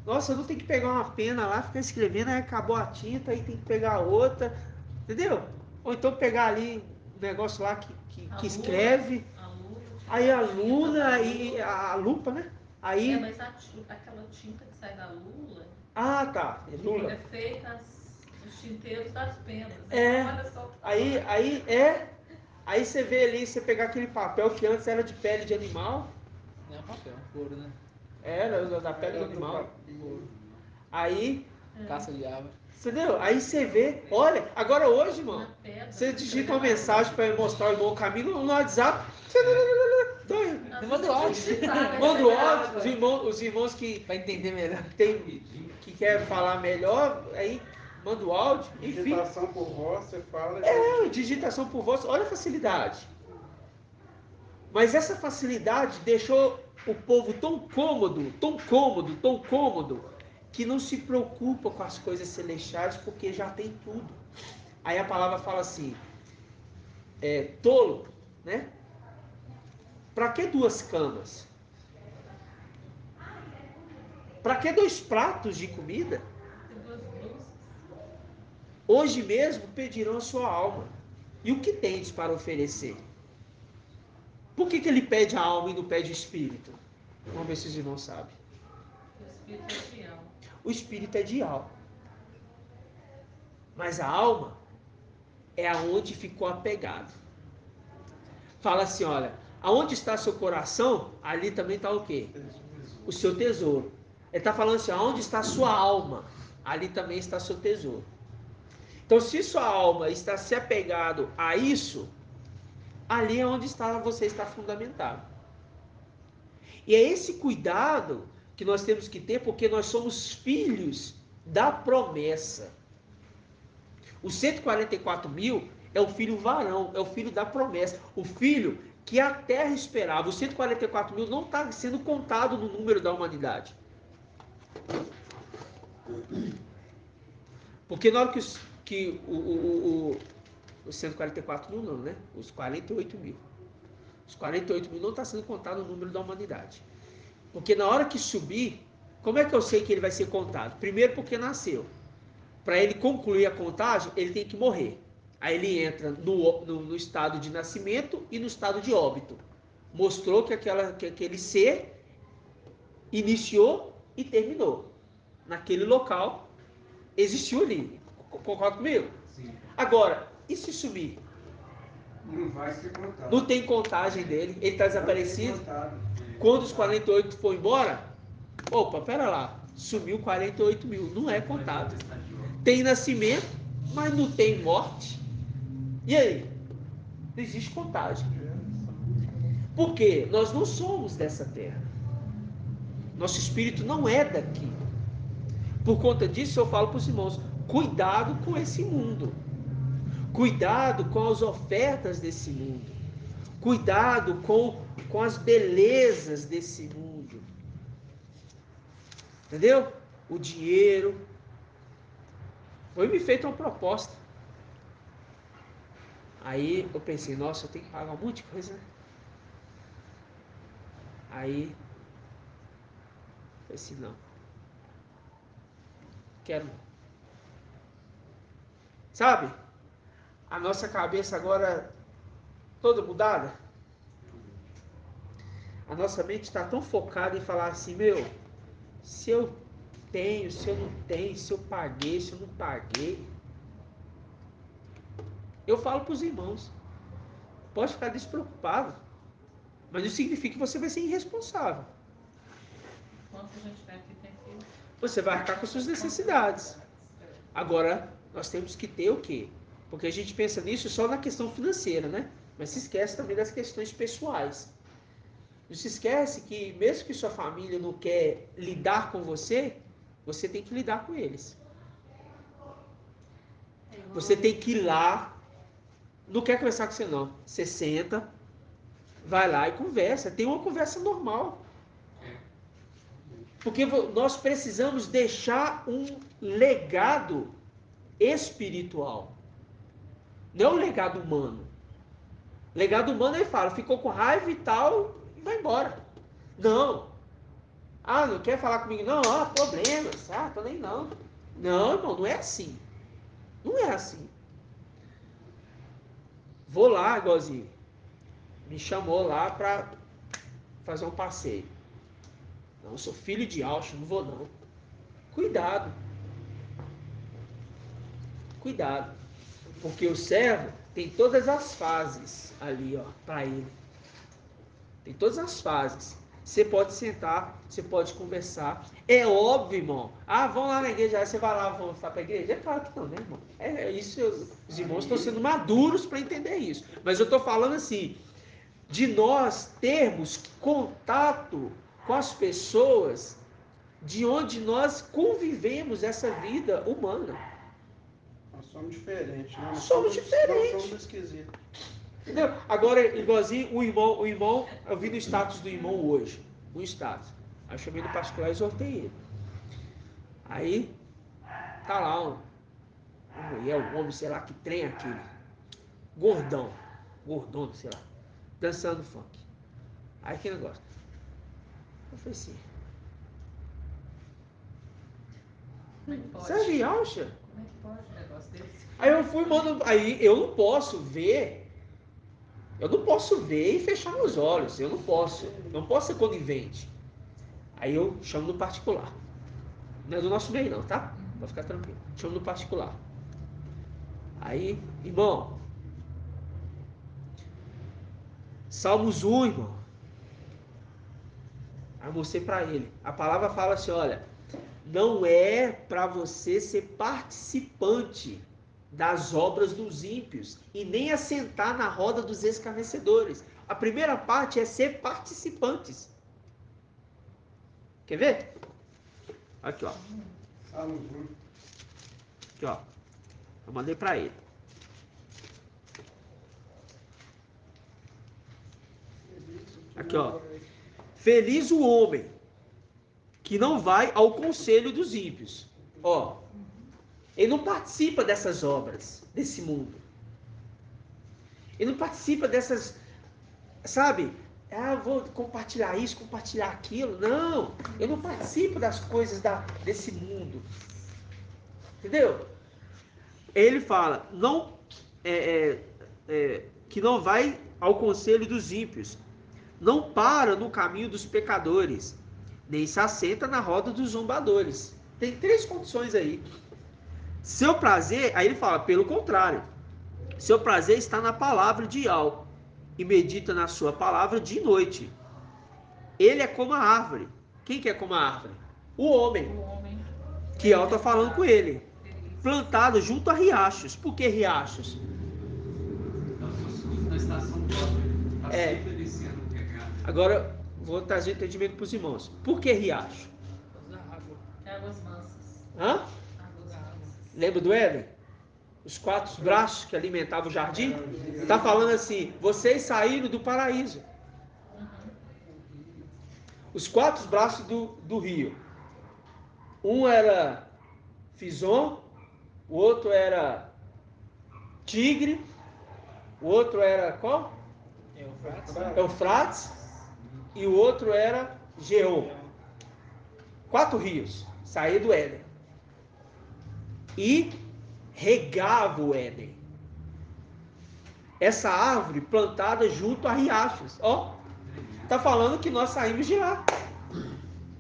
nossa, eu não tenho que pegar uma pena lá, ficar escrevendo, aí acabou a tinta, aí tem que pegar outra, entendeu? Ou então pegar ali um negócio lá que escreve, aí a lula, aí a lupa, né? Aí... mas aquela tinta que sai da lula... Ah, tá, é lula. É feita os tinteiros das penas. Olha só. Aí você vê ali, você pegar aquele papel que antes era de pele de animal. Não é papel, couro, né? Era da pele do animal. Aí... Caça de árvore. Entendeu? Aí você vê, olha, agora hoje, irmão, você digita uma mensagem para mostrar o irmão o caminho no WhatsApp. Manda o áudio. Manda o áudio, os irmãos que Para entender melhor. que quer falar melhor, aí manda o áudio, enfim. Digitação por voz, você fala. Digitação por voz, olha a facilidade. Mas essa facilidade deixou o povo tão cômodo, que não se preocupa com as coisas celestiais, porque já tem tudo. Aí a palavra fala assim, tolo, né? Para que 2 camas? Para que 2 pratos de comida? Hoje mesmo pedirão a sua alma. E o que tens para oferecer? Por que ele pede a alma e não pede o espírito? Vamos ver se os irmãos sabem. O espírito é de alma. O espírito é de alma. Mas a alma é aonde ficou apegado. Fala assim, olha, aonde está seu coração, ali também está o quê? O seu tesouro. Ele está falando assim, aonde está a sua alma, ali também está seu tesouro. Então, se sua alma está se apegado a isso, ali é onde você está fundamentado. E é esse cuidado que nós temos que ter, porque nós somos filhos da promessa. Os 144 mil é o filho varão, é o filho da promessa, o filho que a terra esperava. Os 144 mil não está sendo contado no número da humanidade. Porque na hora que os 144 mil não, né? Os 48 mil. Os 48 mil não está sendo contado no número da humanidade. Porque na hora que subir, como é que eu sei que ele vai ser contado? Primeiro porque nasceu. Para ele concluir a contagem, ele tem que morrer. Aí ele entra no estado de nascimento e no estado de óbito. Mostrou que aquele ser iniciou e terminou. Naquele local, existiu ali. Concorda comigo? Sim. Agora, e se sumir? Não vai ser contado. Não tem contagem dele, ele está desaparecido. Quando os 48 for embora, opa, pera lá, sumiu 48 mil, não é contado. Tem nascimento, mas não tem morte. E aí? Não existe contagem. Por quê? Nós não somos dessa terra. Nosso espírito não é daqui. Por conta disso, eu falo para os irmãos, Cuidado com esse mundo. Cuidado com as ofertas desse mundo. Cuidado com as belezas desse mundo. Entendeu? O dinheiro. Foi me feita uma proposta. Aí eu pensei, nossa, eu tenho que pagar um monte de coisa, né? Aí, eu pensei, não. Quero não. Sabe? A nossa cabeça agora toda mudada. A nossa mente está tão focada em falar assim, meu, se eu tenho, se eu não tenho, se eu paguei, se eu não paguei. Eu falo para os irmãos, pode ficar despreocupado, mas não significa que você vai ser irresponsável. Enquanto a gente vai aqui, tem que... Você vai arcar com suas necessidades. Agora, nós temos que ter o quê? Porque a gente pensa nisso só na questão financeira, né? Mas se esquece também das questões pessoais. Não se esquece que mesmo que sua família não quer lidar com você, você tem que lidar com eles. Você tem que ir lá, não quer conversar com você não. Você senta, vai lá e conversa. Tem uma conversa normal. Porque nós precisamos deixar um legado espiritual. Não é um legado humano. Legado humano ele fala, ficou com raiva e tal, e vai embora. Não. Ah, não quer falar comigo? Não, problemas. Tô nem não. Não, irmão, não é assim. Não é assim. Vou lá, igualzinho. Me chamou lá pra fazer um passeio. Não, eu sou filho de Alcho, não vou não. Cuidado. Cuidado. Porque o servo tem todas as fases ali, ó, para ele. Tem todas as fases. Você pode sentar, você pode conversar. É óbvio, irmão. Vão lá na igreja, aí você vai lá, vão para a igreja? É claro que não, né, irmão? É isso, os irmãos estão sendo maduros para entender isso. Mas eu estou falando assim, de nós termos contato com as pessoas de onde nós convivemos essa vida humana. Nós somos diferentes, né? Somos diferentes. Nós somos esquisitos. Entendeu? Agora, igualzinho, o irmão, eu vi no status do irmão hoje, no status. Aí eu chamei no particular e exortei ele. Aí, tá lá uma mulher, um homem, sei lá, que trem é aquele. Gordão, sei lá, dançando funk. Aí que negócio. Eu falei assim, você acha? Como é que pode um negócio desse? Aí eu fui, mano, aí eu não posso ver e fechar meus olhos. Eu não posso ser conivente. Aí eu chamo no particular. Não é do nosso meio não, tá? Pode ficar tranquilo. Chamo no particular. Aí, irmão, Salmos 1, irmão. Aí eu mostrei pra ele. A palavra fala assim, olha, não é para você ser participante das obras dos ímpios e nem assentar na roda dos escarnecedores. A primeira parte é ser participantes. Quer ver? Aqui, ó. Aqui, ó. Eu mandei para ele. Aqui, ó. Feliz o homem que não vai ao conselho dos ímpios. Ó. Ele não participa dessas obras, desse mundo. Ele não participa dessas, sabe? Vou compartilhar isso, compartilhar aquilo. Não, eu não participo das coisas desse mundo. Entendeu? Ele fala, não, que não vai ao conselho dos ímpios. Não para no caminho dos pecadores, nem se assenta na roda dos zombadores. Tem 3 condições aí. Seu prazer, aí ele fala, pelo contrário, seu prazer está na palavra de Yahweh, e medita na sua palavra de noite. Ele é como a árvore. Quem que é como a árvore? O homem. Que Yahweh está falando com ele. Plantado junto a riachos. Por que riachos? Na estação própria. Está sempre descendo o pecado. Agora, vou trazer entendimento para os irmãos. Por que riacho? Águas mansas. Hã? Lembra do Éden? Os 4 braços que alimentavam o jardim? Está falando assim, vocês saíram do paraíso. Os 4 braços do rio. Um era Fison, o outro era Tigre, o outro era qual? Eufrates, e o outro era Geô. 4 rios saíram do Éden. E regava o Éden. Essa árvore plantada junto a riachos. Ó, tá falando que nós saímos de lá.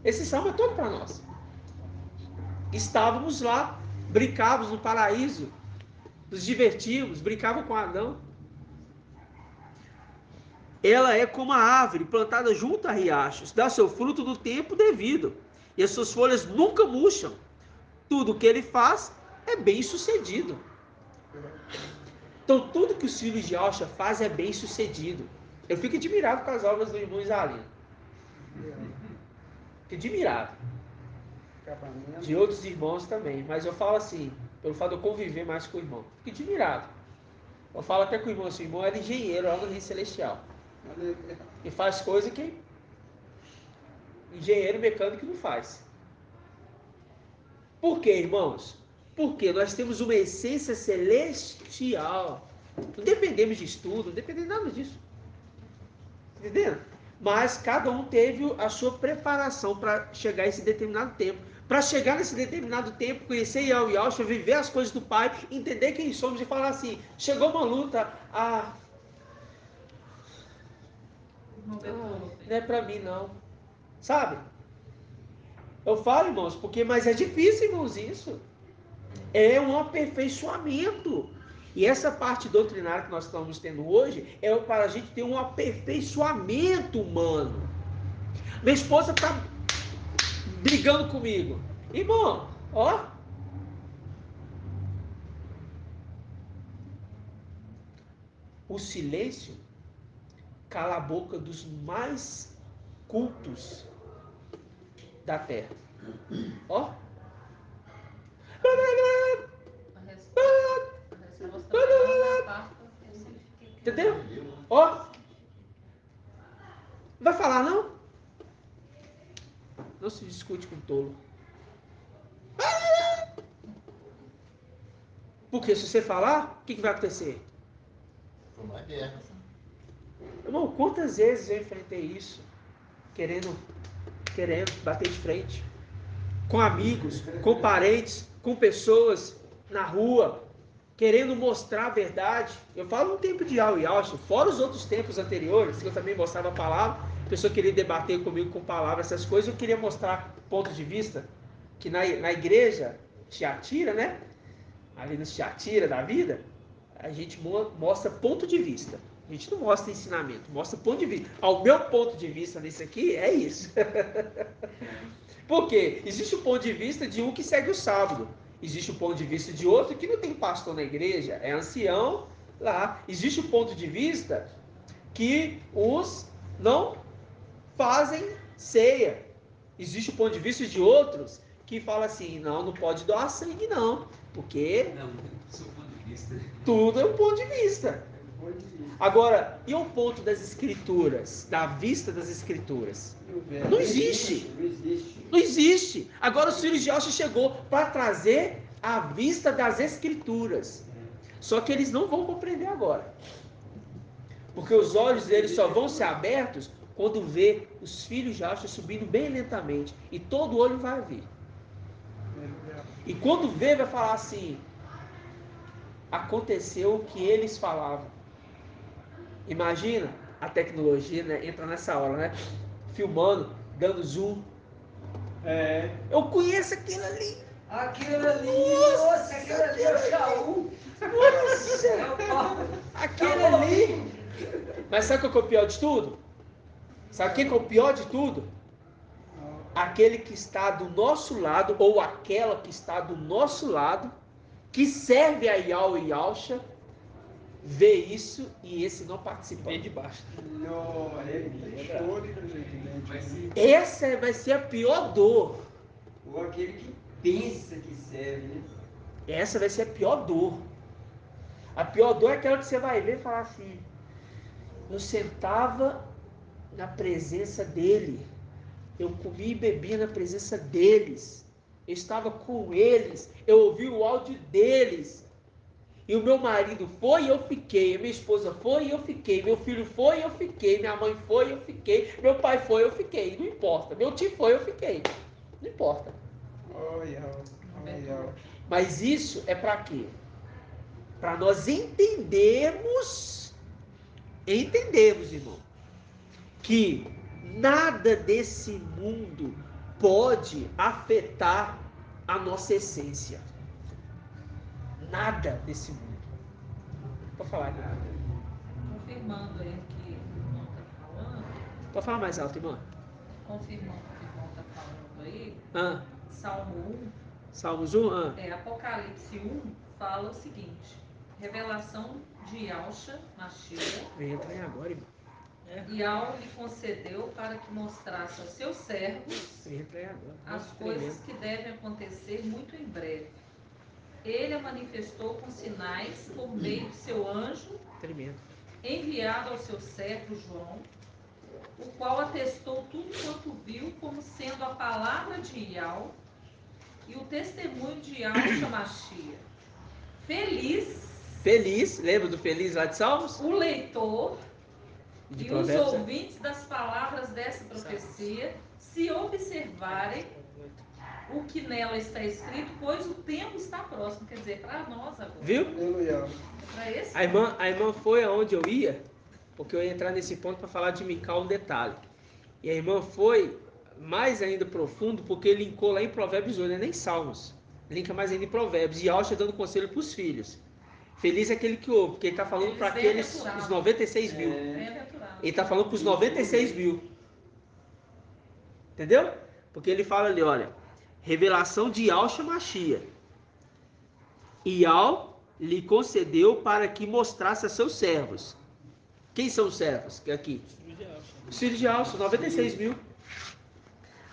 Esse salmo é todo para nós. Estávamos lá, brincávamos no paraíso, nos divertíamos, brincávamos com Adão. Ela é como a árvore plantada junto a riachos, dá seu fruto no tempo devido, e as suas folhas nunca murcham. Tudo o que ele faz é bem sucedido. Então, tudo que os filhos de Alcha fazem é bem sucedido. Eu fico admirado com as obras do irmão Isalino. Fico admirado. De outros irmãos também. Mas eu falo assim, pelo fato de eu conviver mais com o irmão. Fico admirado. Eu falo até com o irmão, assim, o irmão era engenheiro lá no Rio Celestial. E faz coisa que engenheiro mecânico não faz. Por quê, irmãos? Porque nós temos uma essência celestial. Não dependemos de estudo, não dependemos de nada disso. Entendendo? Mas cada um teve a sua preparação para chegar a esse determinado tempo. Para chegar nesse determinado tempo, conhecer Yahweh e Yahshua, viver as coisas do Pai, entender quem somos e falar assim, chegou uma luta, não é para mim não. Sabe? Eu falo, irmãos, mas é difícil, irmãos, isso. É um aperfeiçoamento. E essa parte doutrinária que nós estamos tendo hoje é para a gente ter um aperfeiçoamento humano. Minha esposa está brigando comigo. Irmão, ó. O silêncio cala a boca dos mais cultos da terra. Ó. Entendeu? Ó. Não vai falar não? Não se discute com tolo. Porque se você falar, o que vai acontecer? Uma guerra. Irmão, quantas vezes eu enfrentei isso? Querendo bater de frente. Com amigos, com parentes, com pessoas na rua, querendo mostrar a verdade. Eu falo no tempo de Yahweh e Yahshua, fora os outros tempos anteriores, que eu também mostrava a palavra, a pessoa queria debater comigo com palavras, essas coisas, eu queria mostrar pontos de vista, que na igreja Tiatira, né? Ali no Tiatira da vida, a gente mostra ponto de vista. A gente não mostra ensinamento, mostra ponto de vista. O meu ponto de vista nisso aqui é isso. Por quê? Existe o ponto de vista de um que segue o sábado. Existe o ponto de vista de outro que não tem pastor na igreja, é ancião lá. Existe o ponto de vista que uns não fazem ceia. Existe o ponto de vista de outros que fala assim, não pode doar sangue não, porque não, seu ponto de vista. Tudo é um ponto de vista. Agora, e o ponto das escrituras, da vista das escrituras? Não existe. Não existe. Agora os filhos de Yahshua chegou para trazer a vista das escrituras. Só que eles não vão compreender agora. Porque os olhos deles só vão ser abertos quando vê os filhos de Yahshua subindo bem lentamente. E todo olho vai ver. E quando vê, vai falar assim, aconteceu o que eles falavam. Imagina a tecnologia, né? Entra nessa hora, né? Filmando, dando zoom. Eu conheço aquilo ali. Aquilo ali, nossa, aquilo ali é o Shaul. Nossa, aquele ali. Mas sabe o que é o pior de tudo? Sabe o que é o pior de tudo? Aquele que está do nosso lado, ou aquela que está do nosso lado, que serve a Yahweh e Yahshua, vê isso e esse não participa. Vê de baixo. Essa vai ser a pior dor. Ou aquele que pensa que serve, né? Essa vai ser a pior dor. A pior dor é aquela que você vai ver e falar assim: eu sentava na presença dele, eu comia e bebia na presença deles, eu estava com eles, eu ouvi o áudio deles, e o meu marido foi e eu fiquei, a minha esposa foi e eu fiquei, meu filho foi e eu fiquei, minha mãe foi e eu fiquei, meu pai foi e eu fiquei, não importa, meu tio foi e eu fiquei, não importa. Mas isso é para quê? Para nós entendermos, irmão, que nada desse mundo pode afetar a nossa essência. Nada desse mundo. Pode falar, irmão. Confirmando aí o que o irmão está falando. Pode falar mais alto, irmão. Confirmando o que o irmão está falando aí. Salmo 1. Salmos 1? Apocalipse 1 fala o seguinte: revelação de Yahshua Mashiach. Entra aí agora, irmão. Yahweh lhe concedeu para que mostrasse aos seus servos as coisas que devem acontecer muito em breve. Ele a manifestou com sinais por meio de seu anjo, enviado ao seu servo João, o qual atestou tudo quanto viu como sendo a palavra de Yahweh e o testemunho de Yahshua Mashiach. Feliz, lembra do feliz lá de Salmos? O leitor e os ouvintes das palavras dessa profecia, se observarem o que nela está escrito, pois o tempo está próximo. Quer dizer, para nós agora. Viu? Para esse a irmã foi aonde eu ia, porque eu ia entrar nesse ponto para falar de Mical um detalhe. E a irmã foi mais ainda profundo, porque linkou lá em Provérbios 8, não é nem Salmos. Linka mais ainda em Provérbios. E Yahshua dando conselho para os filhos. Feliz é aquele que ouve, porque ele está falando para aqueles, os 96 mil. Ele está falando para os 96 mil. Entendeu? Porque ele fala ali, olha, revelação de Yahshua Mashiach. E Yahweh lhe concedeu para que mostrasse a seus servos. Quem são os servos? Aqui. Os filhos de Yahshua, 96 mil.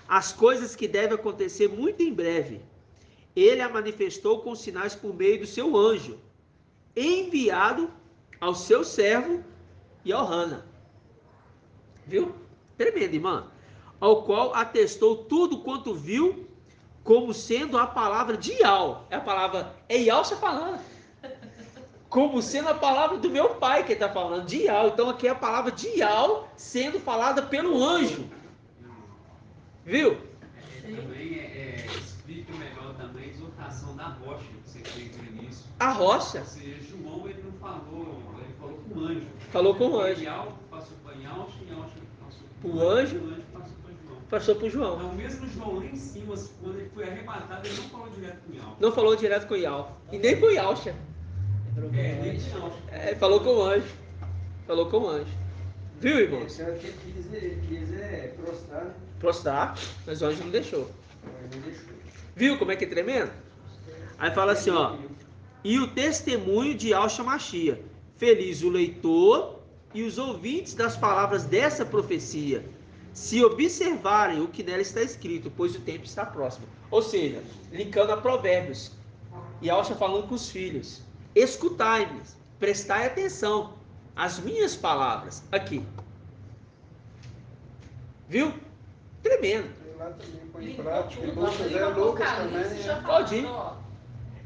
As coisas que devem acontecer muito em breve. Ele a manifestou com sinais por meio do seu anjo, enviado ao seu servo Yohana. Viu? Tremendo, irmã. Ao qual atestou tudo quanto viu, como sendo a palavra de Yahweh. É a palavra, é Yahweh falando. Como sendo a palavra do meu pai que está falando, de Yahweh. Então aqui é a palavra de Yahweh sendo falada pelo anjo. Viu? Também explica melhor também a exortação da rocha que você fez no início. A rocha? Ou seja, João ele não falou, ele falou com o anjo. Falou com o anjo. Yahweh passou para Yahshua, Yahshua passou para o anjo. O anjo passou para João. Passou para o João. Então, mesmo João lá em cima, quando ele foi arrebatado, ele não falou direto com Yahweh. Não falou direto com Yahweh. E nem com Yahshua. Falou com o anjo. Falou com o anjo. Viu, irmãos? Ele quis prostrar. Prostrar, mas o anjo não deixou. Viu como é que é tremendo? Aí fala assim, ó. E o testemunho de Yahshua Mashiach. Feliz o leitor e os ouvintes das palavras dessa profecia, se observarem o que nela está escrito, pois o tempo está próximo. Ou seja, linkando a Provérbios. Yahshua falando com os filhos. Escutai-me, prestai atenção às minhas palavras. Aqui. Viu? Tremendo. Lá também põe em prática. Depois fizer Lucas também. Pode ir.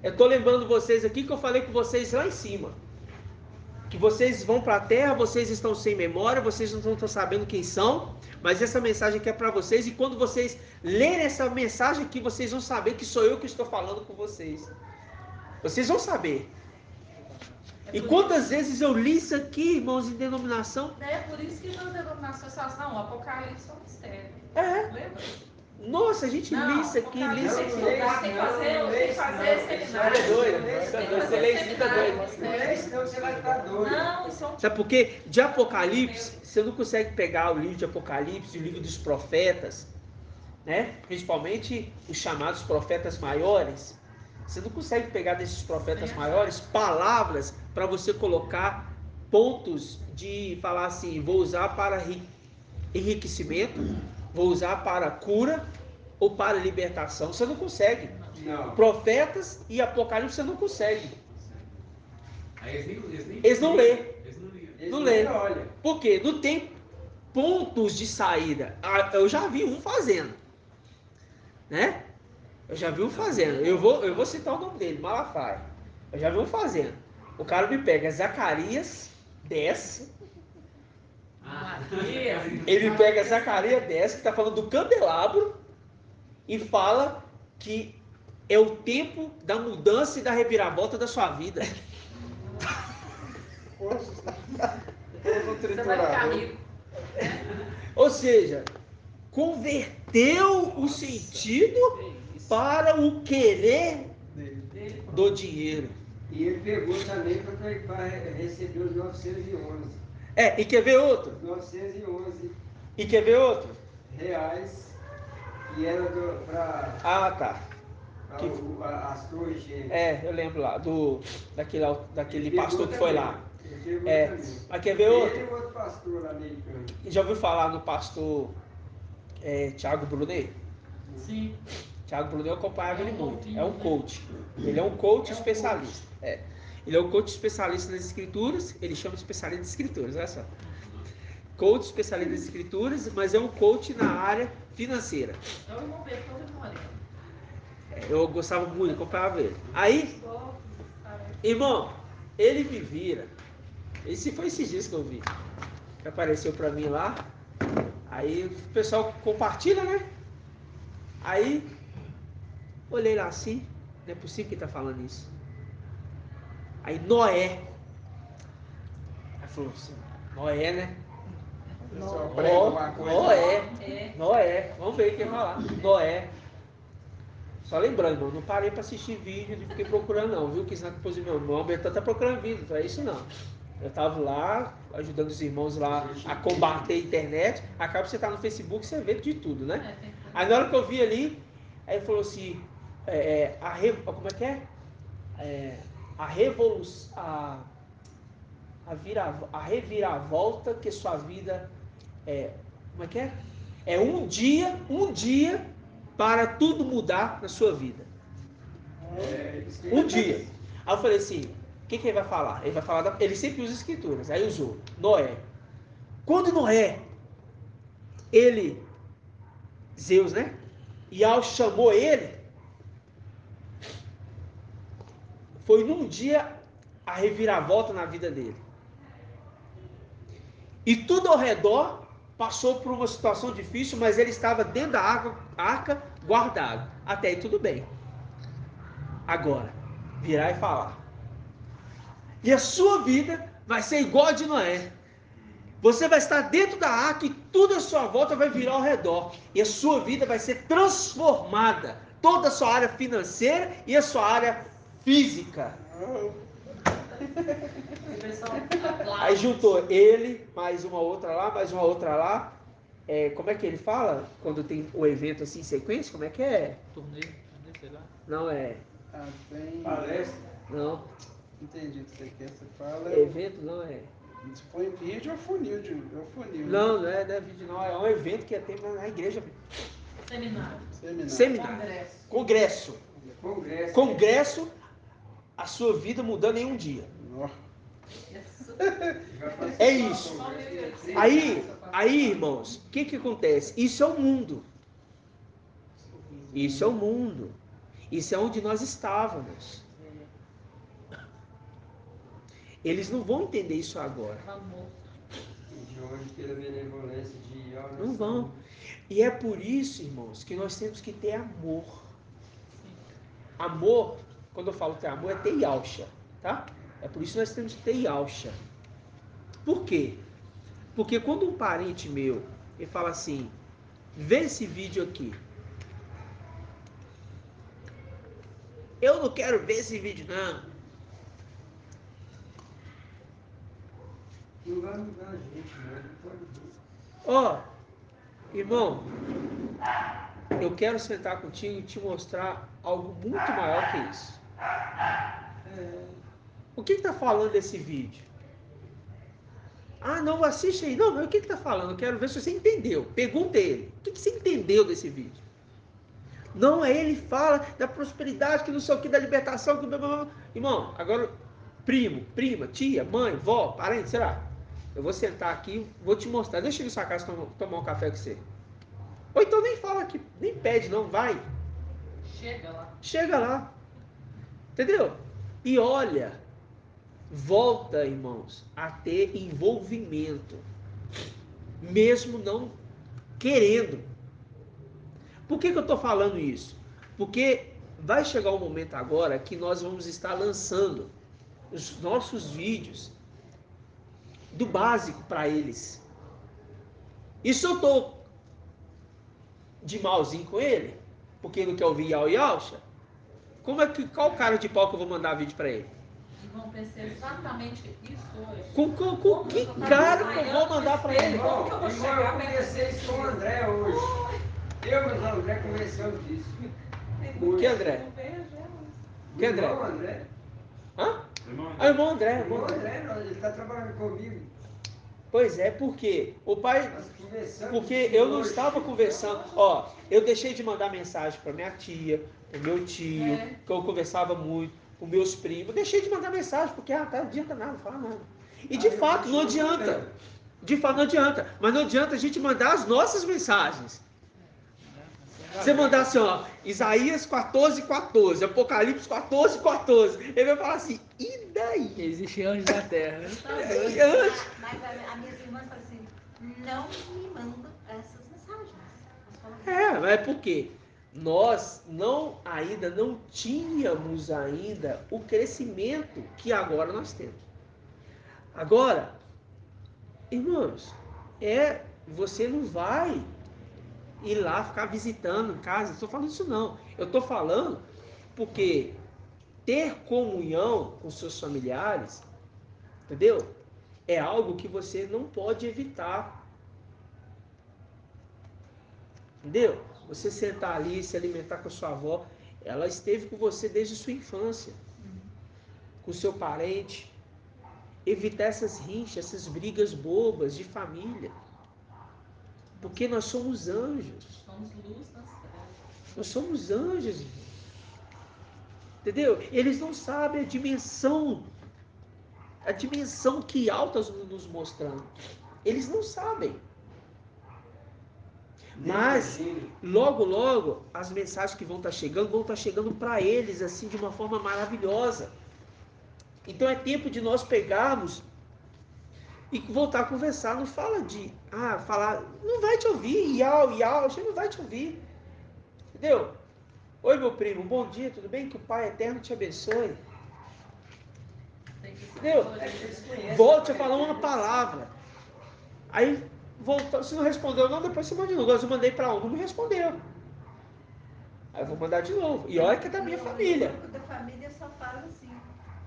Eu estou lembrando vocês aqui que eu falei com vocês lá em cima. Que vocês vão para a terra, vocês estão sem memória, vocês não estão sabendo quem são. Mas essa mensagem aqui é para vocês. E quando vocês lerem essa mensagem aqui, vocês vão saber que sou eu que estou falando com vocês. Vocês vão saber. E quantas vezes eu li isso aqui, irmãos, em denominação? É por isso que nas denominações falam, não, Apocalipse é um mistério. Lembra? Nossa, a gente li isso aqui, li isso aqui. Tem que fazer seminário. Você lê isso, fica doido. Senão você vai ficar doido. Não, isso é um... Sabe por quê? De Apocalipse, você não consegue pegar o livro de Apocalipse, o livro dos profetas, né? Principalmente os chamados profetas maiores. Você não consegue pegar desses profetas maiores palavras para você colocar pontos de falar assim, vou usar para enriquecimento, vou usar para cura ou para libertação. Você não consegue. Não. Profetas e Apocalipse você não consegue. Aí Eles não lê. Eles não liam. Eles Não não lê. olham. Por quê? Não tem pontos de saída. Eu já vi um fazendo. Né? Eu já vi um fazendo. Eu vou citar o nome dele, Malafaia. Eu já vi um fazendo. O cara me pega Zacarias 10. Ele pega Zacarias 10, que está falando do candelabro, e fala que é o tempo da mudança e da reviravolta da sua vida. Poxa, no Você vai ficar triturador. rico. Ou seja, converteu o sentido para o querer Dele. do dinheiro. E ele pegou também para receber os 911. E quer ver outro? 911 E quer ver outro? reais que era para Ah, tá. as torres gêmeas. Eu lembro lá, daquele Ele pastor pegou que foi também. lá. Ele pegou também. Mas quer ver Ele outro? e outro pastor lá americano. Já ouviu falar no pastor Thiago Brunet? Sim. Thiago Brunet eu acompanhava ele muito. É um né? coach. Ele é um coach É um especialista. Ele é um coach especialista nas escrituras. Ele chama de especialista de escrituras, olha só. Coach especialista nas escrituras, mas é um coach na área financeira. É o irmão dele, todo moreno. Eu gostava muito, acompanhava ele. Aí, irmão, ele me vira. Esse foi esses dias que eu vi. Que apareceu pra mim lá. Aí o pessoal compartilha, né? Aí, olhei lá assim. Não é possível que ele tá falando isso. Aí, Noé. Aí falou assim, Noé, né? Ver se eu aprendo alguma coisa. Noé. Vamos ver quem vai falar. Noé. Só lembrando, irmão, não parei para assistir vídeo, não fiquei procurando não, viu? Que depois meu irmão tá procurando vídeo, não é isso não. Eu tava lá, ajudando os irmãos lá a combater a internet. Acaba você tá no Facebook, você vê de tudo, né? Aí na hora que eu vi ali, aí ele falou assim, como é que é? A revolução, a reviravolta que sua vida como é que é? É um dia para tudo mudar na sua vida. Um dia. Aí eu falei assim, o que ele vai falar? Ele vai falar, ele sempre usa escrituras. Aí usou Noé. Quando Noé, Zeus, né? Yahweh chamou ele, foi num dia a reviravolta na vida dele. E tudo ao redor passou por uma situação difícil, mas ele estava dentro da arca guardado. Até aí tudo bem. Agora, virar e falar. E a sua vida vai ser igual a de Noé. Você vai estar dentro da arca e tudo à sua volta vai virar ao redor. E a sua vida vai ser transformada. Toda a sua área financeira e a sua área física. Aí juntou ele, mais uma outra lá. Como é que ele fala? Quando tem o evento assim em sequência, como é que é? Torneio, sei lá. Não é. Tem... Palestra? Não. Entendi o que você quer. Você fala... Evento não é. Se for em vídeo, é funil. Não, não é vídeo não. É um evento que tem na igreja. Seminário. Congresso, a sua vida mudando em um dia. É isso. Aí, irmãos, o que acontece? Isso é o mundo. Isso é onde nós estávamos. Eles não vão entender isso agora. De onde pela benevolência de Yahweh. Não vão. E é por isso, irmãos, que nós temos que ter amor. Amor, quando eu falo ter amor, é ter Yalcha, tá? É por isso que nós temos que ter Yalcha. Por quê? Porque quando um parente meu, ele fala assim, vê esse vídeo aqui. Eu não quero ver esse vídeo, não. Não vai mudar a gente, né? Não pode ver. Ó, irmão, eu quero sentar contigo e te mostrar algo muito maior que isso. O que está falando desse vídeo? Ah, não, assiste aí. Não, mas o que está falando? Eu quero ver se você entendeu. Pergunta ele. O que você entendeu desse vídeo? Não, aí ele fala da prosperidade, que não sei o que, da libertação. Que... Irmão, agora, primo, prima, tia, mãe, vó, parente, será? Eu vou sentar aqui, vou te mostrar. Deixa eu ir na sua casa tomar um café com você. Ou então nem fala aqui, nem pede, não, vai. Chega lá. Chega lá. Entendeu? E olha, volta, irmãos, a ter envolvimento. Mesmo não querendo. Por que eu estou falando isso? Porque vai chegar um momento agora que nós vamos estar lançando os nossos vídeos do básico para eles. E se eu estou de malzinho com ele, porque ele não quer ouvir Yau Yaucha, qual cara de pau que eu vou mandar vídeo para ele? Vão pensar exatamente isso hoje. Com que cara que eu vou mandar para ele? Como que eu vou chegar? Eu conversei isso com o André hoje. Eu, mas o André conversamos disso. O que, André? O que, André? O André. Hã? Ah, irmão André. O André, ele está trabalhando comigo. Pois é, por quê? O pai... Porque eu não estava conversando. Ó, eu deixei de mandar mensagem para minha tia, para meu tio, que eu conversava muito, para meus primos. Deixei de mandar mensagem, porque não adianta nada, não fala nada. E de fato, não adianta. De fato, não adianta. Mas não adianta a gente mandar as nossas mensagens. Você mandar assim, ó, Isaías 14:14, Apocalipse 14:14. Ele vai falar assim, e daí? Existem anjos na terra. Mas as minhas irmãs falam assim, não me mandam essas mensagens. Mas é porque nós ainda não tínhamos ainda o crescimento que agora nós temos. Agora, irmãos, você não vai ir lá ficar visitando em casa. Não estou falando isso não. Eu estou falando porque ter comunhão com seus familiares, entendeu? É algo que você não pode evitar. Entendeu? Você sentar ali, se alimentar com a sua avó, ela esteve com você desde a sua infância. Com o seu parente. Evitar essas rinchas, essas brigas bobas de família. Porque nós somos anjos. Somos luz nas trevas. Nós somos anjos, irmãos. Entendeu? Eles não sabem a dimensão que alta está nos mostrando. Eles não sabem. Mas, logo, logo, as mensagens que vão estar chegando para eles, assim, de uma forma maravilhosa. Então é tempo de nós pegarmos e voltar a conversar. Não fala falar, não vai te ouvir, você não vai te ouvir. Entendeu? Oi, meu primo, bom dia, tudo bem? Que o Pai Eterno te abençoe. Entendeu? Volte a falar uma palavra. Aí, se não respondeu não, depois você manda de novo. Eu mandei para um, não me respondeu. Aí eu vou mandar de novo. E olha que é da minha família. O grupo da família só fala assim,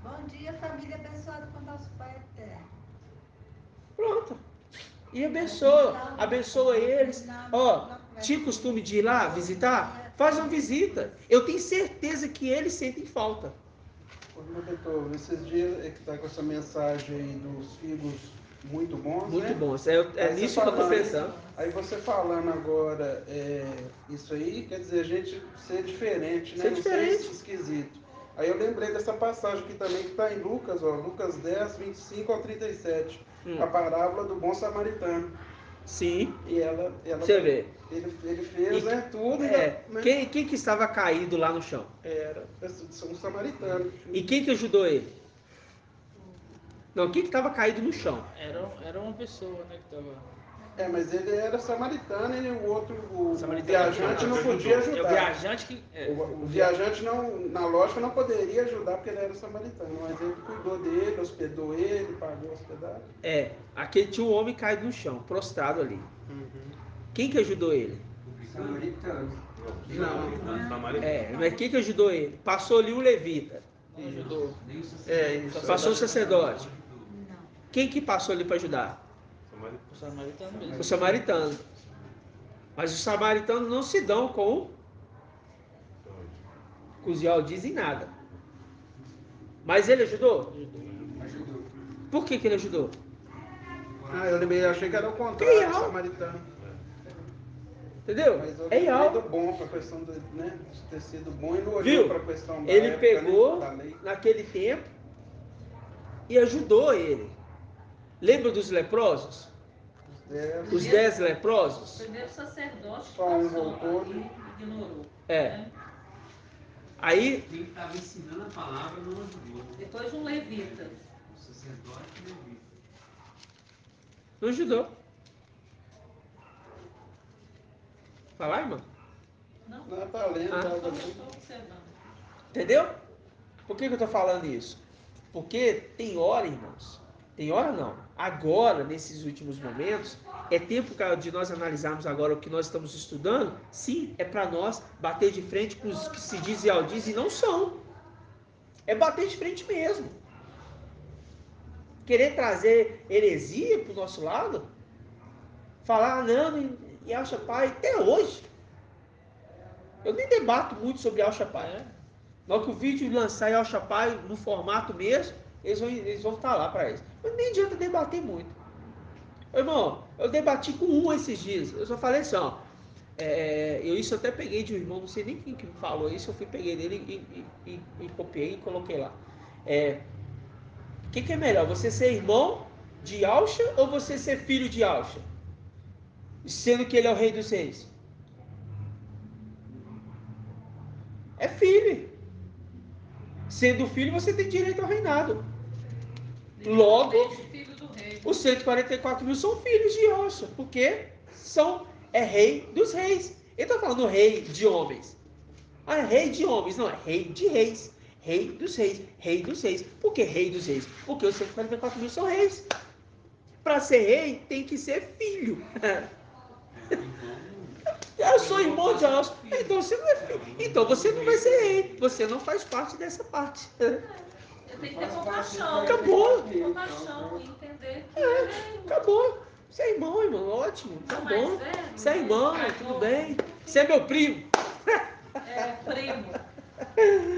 bom dia, família abençoada com nosso Pai Eterno. Pronto. E abençoa eles. Ó, tinha costume de ir lá visitar? Faz uma visita. Eu tenho certeza que eles sentem falta. Ô, meu doutor, esses dias é que tá com essa mensagem aí dos filhos muito bons, Muito né? bons. É nisso que eu tô pensando. Aí você falando agora isso aí, quer dizer, a gente ser diferente, né? Ser Não diferente. ser esquisito. Aí eu lembrei dessa passagem aqui também que está em Lucas, ó, Lucas 10, 25 ao 37. A parábola do bom samaritano. Sim. E ela Você vê. Ele fez, tudo. Né? Né? Quem que estava caído lá no chão? Era um samaritano. E quem que ajudou ele? Não, quem que estava caído no chão? Era uma pessoa, né, que estava... Mas ele era samaritano e o Samaritano viajante não podia ajudar. É o viajante que... O viajante, não, na lógica, não poderia ajudar porque ele era samaritano, mas ele cuidou dele, hospedou ele, pagou a hospedagem. Aquele tinha um homem caído no chão, prostrado ali. Quem que ajudou ele? Samaritano. Mas quem que ajudou ele? Passou ali o levita. Ajudou. Passou o sacerdote. Quem que passou ali para ajudar? O samaritano mesmo. O samaritano. Mas os samaritanos não se dão com os Yaldis em nada. Mas ele ajudou? Ajudou. Por que ele ajudou? Eu achei que era o contrário do samaritano. Entendeu? Mas eu É Ial. do bom para a questão de, né, de ter sido bom e não olhou Viu? para a questão da Ele época, pegou né, da lei. naquele tempo e ajudou ele. Lembra dos leprosos? Os 10 leprosos? O primeiro sacerdote Só um passou voltou. ali e ignorou. É. Né? Aí, Quem estava ensinando a palavra não ajudou. Depois um levita. O sacerdote e o levita. não ajudou. Falar, irmão? Não, Não, tá lendo, Ah. algo só assim. observando. Entendeu? Por que eu estou falando isso? Porque tem hora, irmãos. Tem hora não. Agora, nesses últimos momentos, é tempo de nós analisarmos agora o que nós estamos estudando. Sim, é para nós bater de frente com os que se dizem aldiz e não são. É bater de frente mesmo. Querer trazer heresia para o nosso lado. Falar, não, e Al Shapai, até hoje. Eu nem debato muito sobre Al Shapai. Na hora que o vídeo lançar em Al Shapai no formato mesmo, eles vão estar lá para isso. Mas nem adianta debater muito. Irmão, eu debati com um esses dias. Eu só falei assim, ó. Isso eu até peguei de um irmão, não sei nem quem que me falou isso, eu peguei dele e copiei e coloquei lá. O que é melhor, você ser irmão de Alcha ou você ser filho de Alcha? Sendo que ele é o rei dos reis. É filho. Sendo filho, você tem direito ao reinado. Logo, Filho do rei. os 144 mil são filhos de Alcha, porque é rei dos reis. Ele está falando rei de homens. Ah, é rei de homens. Não, é rei de reis. Rei dos reis. Rei dos reis. Por que rei dos reis? Porque os 144 mil são reis. Para ser rei, tem que ser filho. Eu sou irmão de Alcha. Então você não é filho. Então você não vai ser rei. Você não faz parte dessa parte. Tem que ter compaixão. Acabou. Compaixão e entender que ele é irmão. Acabou. Você é irmão, ótimo. Tá Mais bom. velho, Você é irmão, mais tudo novo. bem. Você é meu primo. É primo.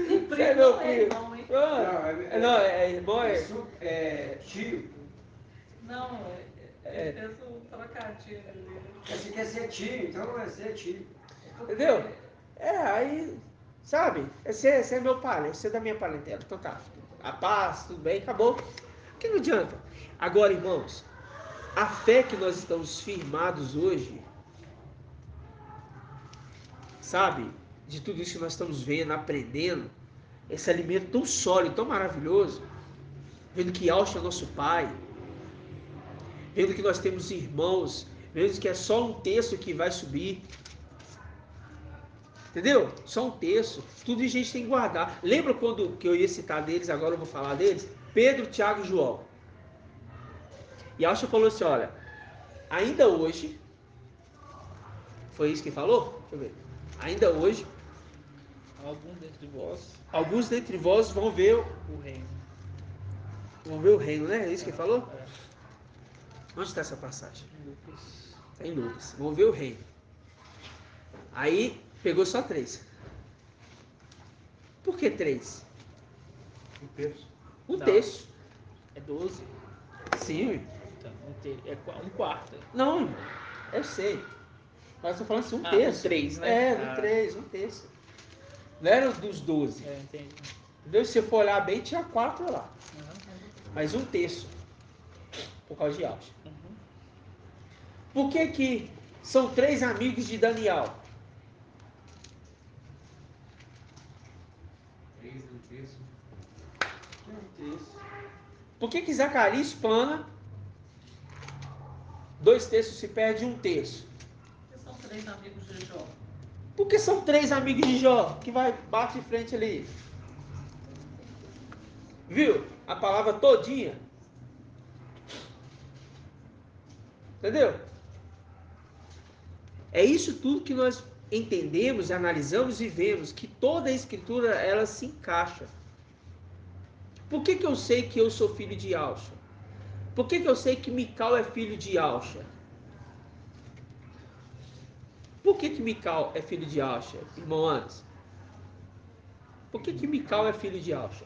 E primo Você é meu não é primo. irmão, hein? Não, é irmão, Tio. Não, ele fez um trocadilho ali. Você quer ser tio, então vai ser tio. Entendeu? Aí, sabe? Você é meu parente, você é da minha parentela. Então tá. A paz, tudo bem, acabou. Que não adianta. Agora, irmãos, a fé que nós estamos firmados hoje, sabe? De tudo isso que nós estamos vendo, aprendendo, esse alimento tão sólido, tão maravilhoso, vendo que Alcha é nosso Pai, vendo que nós temos irmãos, vendo que é só um texto que vai subir. Entendeu? Só um terço. Tudo a gente tem que guardar. Lembra quando que eu ia citar deles, agora eu vou falar deles? Pedro, Tiago e João. E Alcha falou assim, olha, ainda hoje, foi isso que falou? Deixa eu ver. Ainda hoje, alguns dentre vós vão ver O reino. Vão ver o reino, né? É isso que ele falou? Onde está essa passagem? Lucas. Está em Lucas. Vão ver o reino. Aí, pegou só 3. Por que 3? Um terço. Um Não. terço. É 12. Sim. Então, um quarto. Não, irmão. Eu sei. Mas eu tô falando assim, um Ah, terço. do 3, né? Do 3, um terço. Não era dos 12. Entendi. Entendeu? Se você for olhar bem, tinha 4 lá. Uhum. Mas um terço. Por causa de Alcha. Uhum. Por que são 3 amigos de Daniel? 3 um terço. Por que Zacarias espana 2 terços se perde 1 terço? Porque são 3 amigos de Jó. Porque são 3 amigos de Jó que vai bate de frente ali. Viu? A palavra todinha. Entendeu? É isso tudo que nós entendemos, analisamos e vemos que toda a escritura ela se encaixa. Por que eu sei que eu sou filho de Alcha? Por que eu sei que Mical é filho de Alcha? Por que Mical é filho de Alcha, irmão Anderson? Por que Mical é filho de Alcha?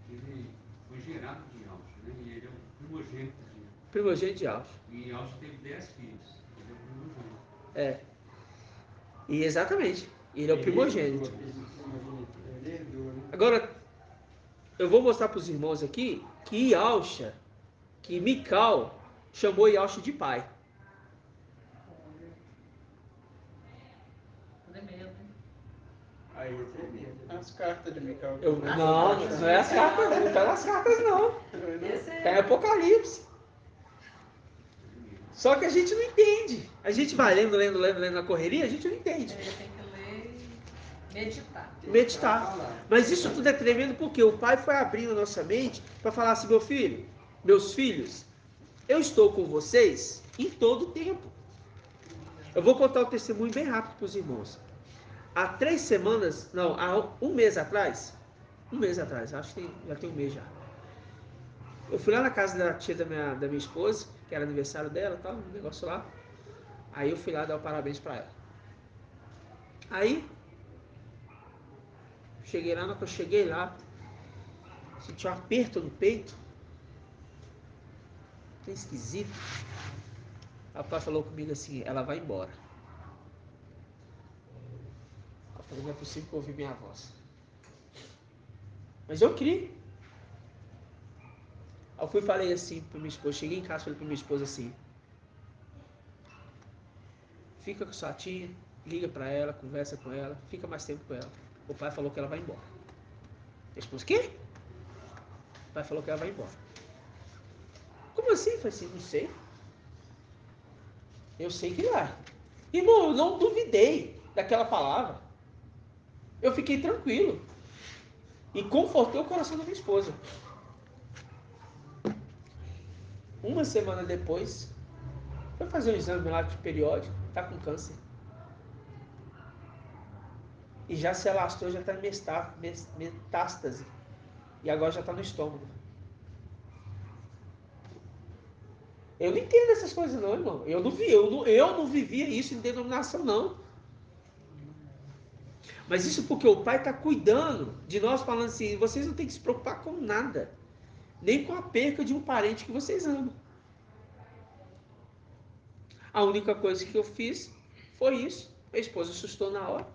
Ele foi gerado de Alcha, né? E ele é o primogênito de Primogênito de Alcha. E Alcha teve 10 filhos. Ele é o primogênito. E exatamente. Ele é o primogênito. Ele herdou, né? Agora, eu vou mostrar para os irmãos aqui que Ialcha, que Mical chamou Ialcha de pai. Tremendo. Aí é tremendo. As cartas de Mical. Não é as cartas, não tá nas cartas não. Esse Tá em Apocalipse. Só que a gente não entende. A gente vai lendo na correria, a gente não entende. tem que ler e meditar. Meditar. Mas isso tudo é tremendo porque o Pai foi abrindo nossa mente para falar assim, meu filho, meus filhos, eu estou com vocês em todo o tempo. Eu vou contar o testemunho bem rápido para os irmãos. Há 3 semanas, não, há um mês atrás, acho que já tem um mês já. Eu fui lá na casa da tia da minha esposa, que era aniversário dela, tal, um negócio lá. Aí eu fui lá dar o parabéns para ela. Aí, cheguei lá, na hora que eu cheguei lá, senti um aperto no peito. Que esquisito. O pai falou comigo assim, ela vai embora. Eu falei, não é possível que eu ouvi minha voz. Mas eu criei. Aí eu fui e falei assim para minha esposa, cheguei em casa e falei para minha esposa assim, fica com sua tia, liga para ela, conversa com ela, fica mais tempo com ela. O pai falou que ela vai embora. Minha esposa, quê? O pai falou que ela vai embora. Como assim? Eu falei assim, não sei. Eu sei que vai. Irmão, eu não duvidei daquela palavra. Eu fiquei tranquilo. E confortei o coração da minha esposa. Uma semana depois, foi fazer um exame lá de periódico, tá com câncer. E já se alastrou, já está em metástase. E agora já está no estômago. Eu não entendo essas coisas não, irmão. Eu não vivia isso em denominação, não. Mas isso porque o Pai está cuidando de nós, falando assim, vocês não têm que se preocupar com nada. Nem com a perca de um parente que vocês amam. A única coisa que eu fiz foi isso. Minha esposa assustou na hora.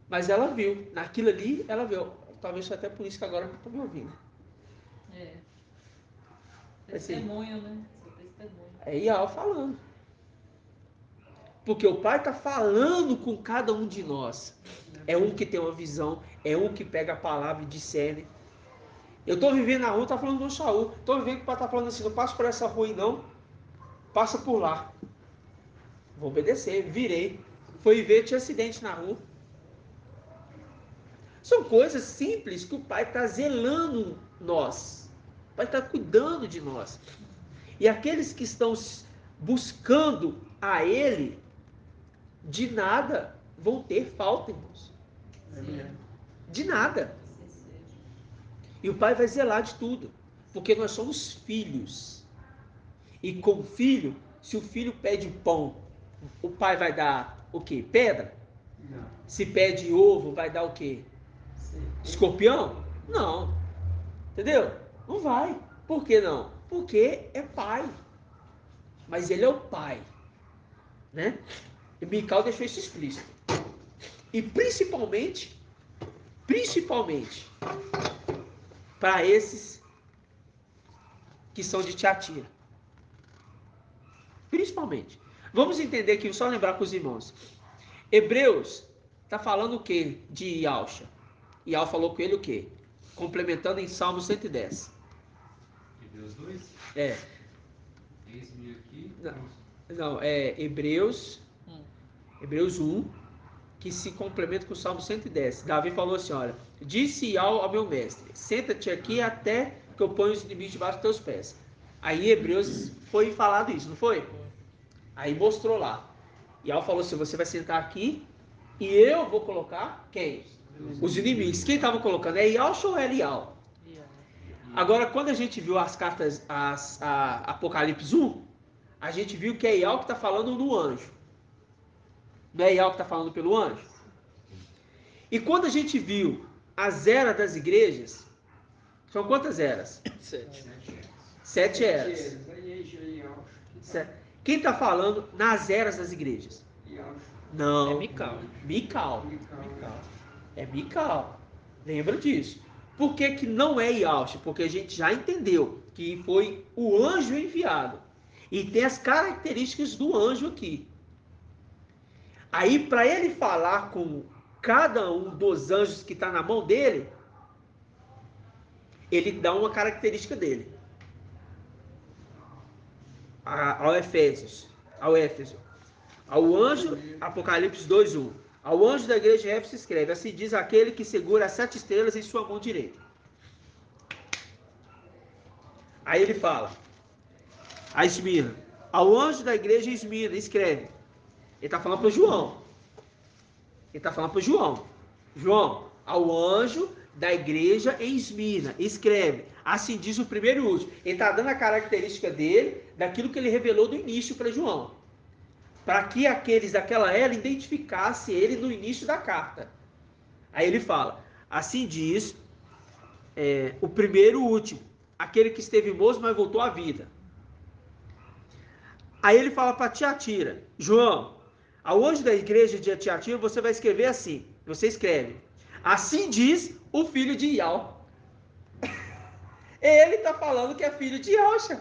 Mas ela viu. Naquilo ali, ela viu. Talvez foi até por isso que agora não estou me ouvindo. Testemunho, né? Seu testemunho. É Ial falando. Porque o Pai está falando com cada um de nós. É um que tem uma visão, é um que pega a palavra e discerne. Eu estou vivendo na rua, está falando do Saul. Estou vivendo que o Pai está falando assim, não passa por essa rua aí não, passa por lá. Vou obedecer, virei. Foi ver, tinha acidente na rua. São coisas simples que o Pai está zelando nós. O Pai está cuidando de nós. E aqueles que estão buscando a Ele, de nada vão ter falta, irmãos. De nada. E o Pai vai zelar de tudo. Porque nós somos filhos. E com filho, se o filho pede pão, o pai vai dar o quê? Pedra? Não. Se pede ovo, vai dar o quê? Escorpião? Não. Entendeu? Não vai. Por que não? Porque é pai. Mas ele é o pai. Né? E Mical deixou isso explícito. E principalmente, para esses que são de Tiatira. Principalmente. Vamos entender aqui, só lembrar para os irmãos. Hebreus está falando o que de Ialcha? Ial falou com ele o que? Complementando em Salmo 110. Hebreus 2? É. Eis-me aqui. Não, é Hebreus 1, que se complementa com o Salmo 110. Davi falou assim, olha, disse Ial ao meu mestre, senta-te aqui até que eu ponha os inimigos debaixo dos teus pés. Aí Hebreus foi falado isso, não foi? Aí mostrou lá. Ial falou assim, você vai sentar aqui e eu vou colocar quem? Os inimigos. Quem estava colocando? É Ial ou é Ial? Agora, quando a gente viu as cartas, a Apocalipse 1, a gente viu que é Ial que está falando no anjo. Não é Ial que está falando pelo anjo? E quando a gente viu as eras das igrejas, são quantas eras? 7 eras. 7 eras. Quem está falando nas eras das igrejas? Não. É Mical. Mical. É Mical. Lembra disso. Por que que não é Yahshua? Porque a gente já entendeu que foi o anjo enviado. E tem as características do anjo aqui. Aí, para ele falar com cada um dos anjos que está na mão dele, ele dá uma característica dele. Ao Éfeso. Ao anjo, Apocalipse 2:1. Ao anjo da igreja de Éfeso escreve: assim diz aquele que segura as 7 estrelas em sua mão direita. Aí ele fala: a Esmirna. Ao anjo da igreja de Esmirna escreve. Ele está falando para João. João, ao anjo da igreja em Esmirna escreve: assim diz o primeiro e o último. Ele está dando a característica dele, daquilo que ele revelou do início para João, para que aqueles daquela era identificassem ele no início da carta. Aí ele fala: assim diz o primeiro e o último, aquele que esteve morto, mas voltou à vida. Aí ele fala para Tiatira: João, ao anjo da igreja de Tiatira você vai escrever assim, você escreve: assim diz o filho de Ial. Ele está falando que é filho de Yahshua.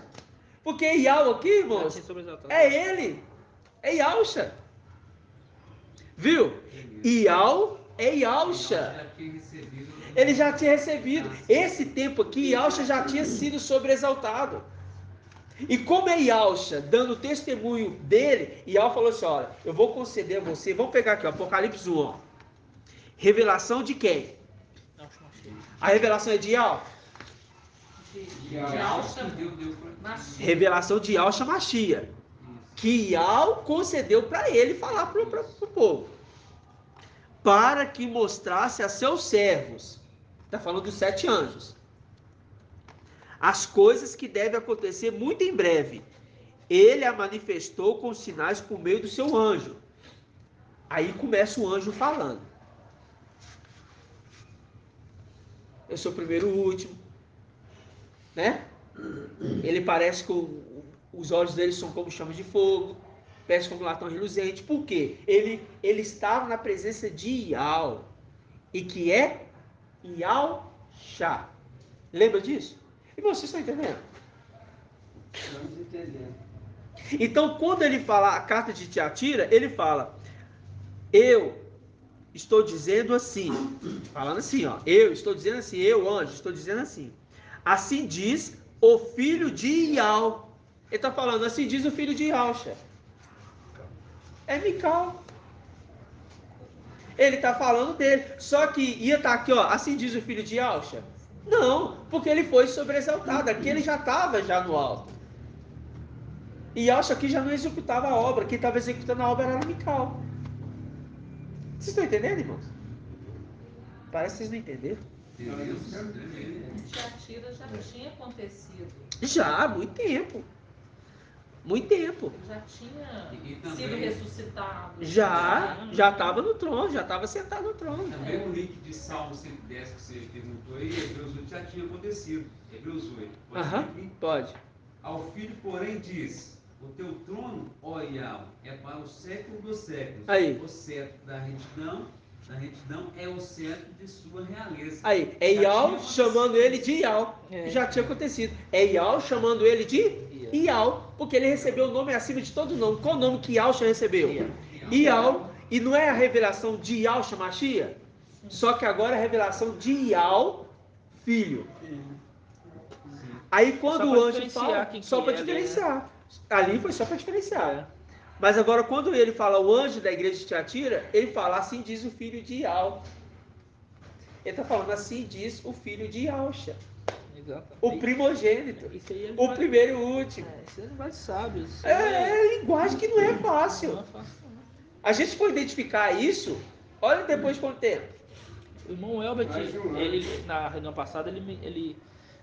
Porque Ial aqui, irmãos, é ele. É Yahshua. Viu? Ial é Yahshua. Ele já tinha recebido. Esse tempo aqui, Yahshua já tinha sido sobreexaltado. E como é Yahshua dando testemunho dele, Ial falou assim: olha, eu vou conceder a você. Vamos pegar aqui, ó, Apocalipse 1. Ó. Revelação de quem? A revelação é de Ial? Revelação de Yahshua Mashiach, que Ial concedeu para ele falar para o povo, para que mostrasse a seus servos, está falando dos 7 anjos, as coisas que devem acontecer muito em breve. Ele a manifestou com sinais por meio do seu anjo. Aí começa o anjo falando: eu sou o primeiro e o último, né? Ele parece com os olhos dele são como chamas de fogo, pés como latão reluzente. Por quê? Ele estava na presença de Ial, e que é Yahshua. Lembra disso? E vocês estão entendendo? Estamos entendendo. Então, quando ele fala a carta de Tiatira, ele fala: eu estou dizendo assim, falando assim, ó, eu estou dizendo assim, eu, anjo, estou dizendo assim. Assim diz o filho de Ial. Ele está falando: assim diz o filho de Yahshua. É Mical. Ele está falando dele. Só que ia estar aqui, ó, assim diz o filho de Yahshua. Não, porque ele foi sobreexaltado. Aqui ele já estava já no alto. E Yahshua aqui já não executava a obra. Quem estava executando a obra era Mical. Vocês estão entendendo, irmãos? Parece que vocês não entenderam. Tiatira já tinha acontecido. Já, há muito tempo. Muito tempo. Ele já tinha sido ressuscitado. Já estava no trono, já estava sentado no trono. Também o link de Salmo 110 que você perguntou aí, Hebreus 8 já tinha acontecido. Hebreus 8. Pode. Ao filho, porém, diz: o teu trono, ó Ial, é para o século dos séculos. Aí. O cetro da retidão é o cetro de sua realeza. Aí, é Ial chamando ele de Ial. Já tinha acontecido. É Ial chamando ele de Ial, porque ele recebeu o nome acima de todo nome. Qual o nome que Yahshua recebeu? Ial. E não é a revelação de Yahshua Mashiach? Só que agora é a revelação de Ial, filho. Aí quando o anjo fala, só para diferenciar. Ali foi só para diferenciar. Mas agora quando ele fala o anjo da igreja de Tiatira, ele fala: assim diz o filho de Ial. Ele está falando: assim diz o filho de Yahshua. O primogênito. O primeiro e o último. Isso é linguagem de sábios. É linguagem que não é fácil. Não é fácil, não. A gente for identificar isso, olha depois de quanto tempo. O irmão Elbert, ele, na reunião passada, ele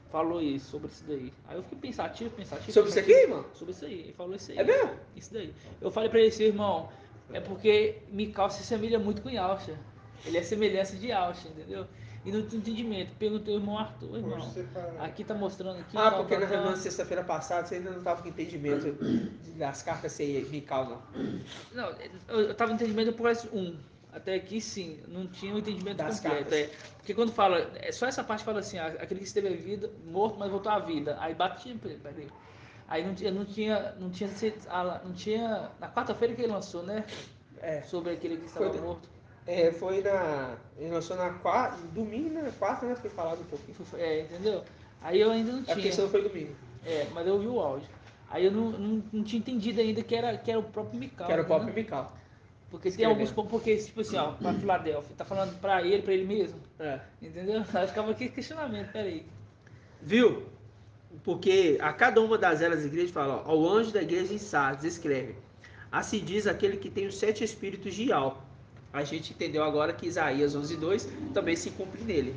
falou isso, sobre isso daí. Aí eu fiquei pensativo. Sobre isso aqui, irmão? Sobre isso aí, ele falou isso aí. É mesmo? Isso daí. Eu falei pra ele assim: irmão, é porque Mical se assemelha muito com Yahshua. Ele é semelhança de Yahshua, entendeu? e não tinha entendimento. Perguntei ao irmão Arthur, irmão, Hoje separa. aqui tá mostrando aqui. Ah, tal, porque tal, na tal. reunião de sexta-feira passada você ainda não estava com entendimento das cartas semical, não. Não, eu tava entendimento do progresso 1. Até aqui sim, não tinha o entendimento Das completo. cartas. Porque quando fala, só essa parte fala assim, aquele que esteve vida, morto, mas voltou à vida. Aí batia, peraí. Aí não tinha, na quarta-feira que ele lançou, né? É. Sobre aquele que estava Foi- morto. Foi ele lançou na quarta, domingo, na quarta, né? Foi falado um pouquinho. Entendeu? Aí eu ainda não É tinha. porque isso não foi domingo. Mas eu ouvi o áudio. Aí eu não tinha entendido ainda que era o próprio Mical. Que era o próprio entendeu? Mical. Porque tem Escrevendo. alguns pontos, porque, tipo assim, ó, pra Filadélfia, tá falando pra ele mesmo. É. Entendeu? Aí ficava aqui questionamento, peraí. Viu? Porque a cada uma das eras igrejas fala, ó, ao anjo da igreja em Sardes, escreve. Assim diz aquele que tem os 7 espíritos de Ial. A gente entendeu agora que Isaías 11:2 também se cumpre nele.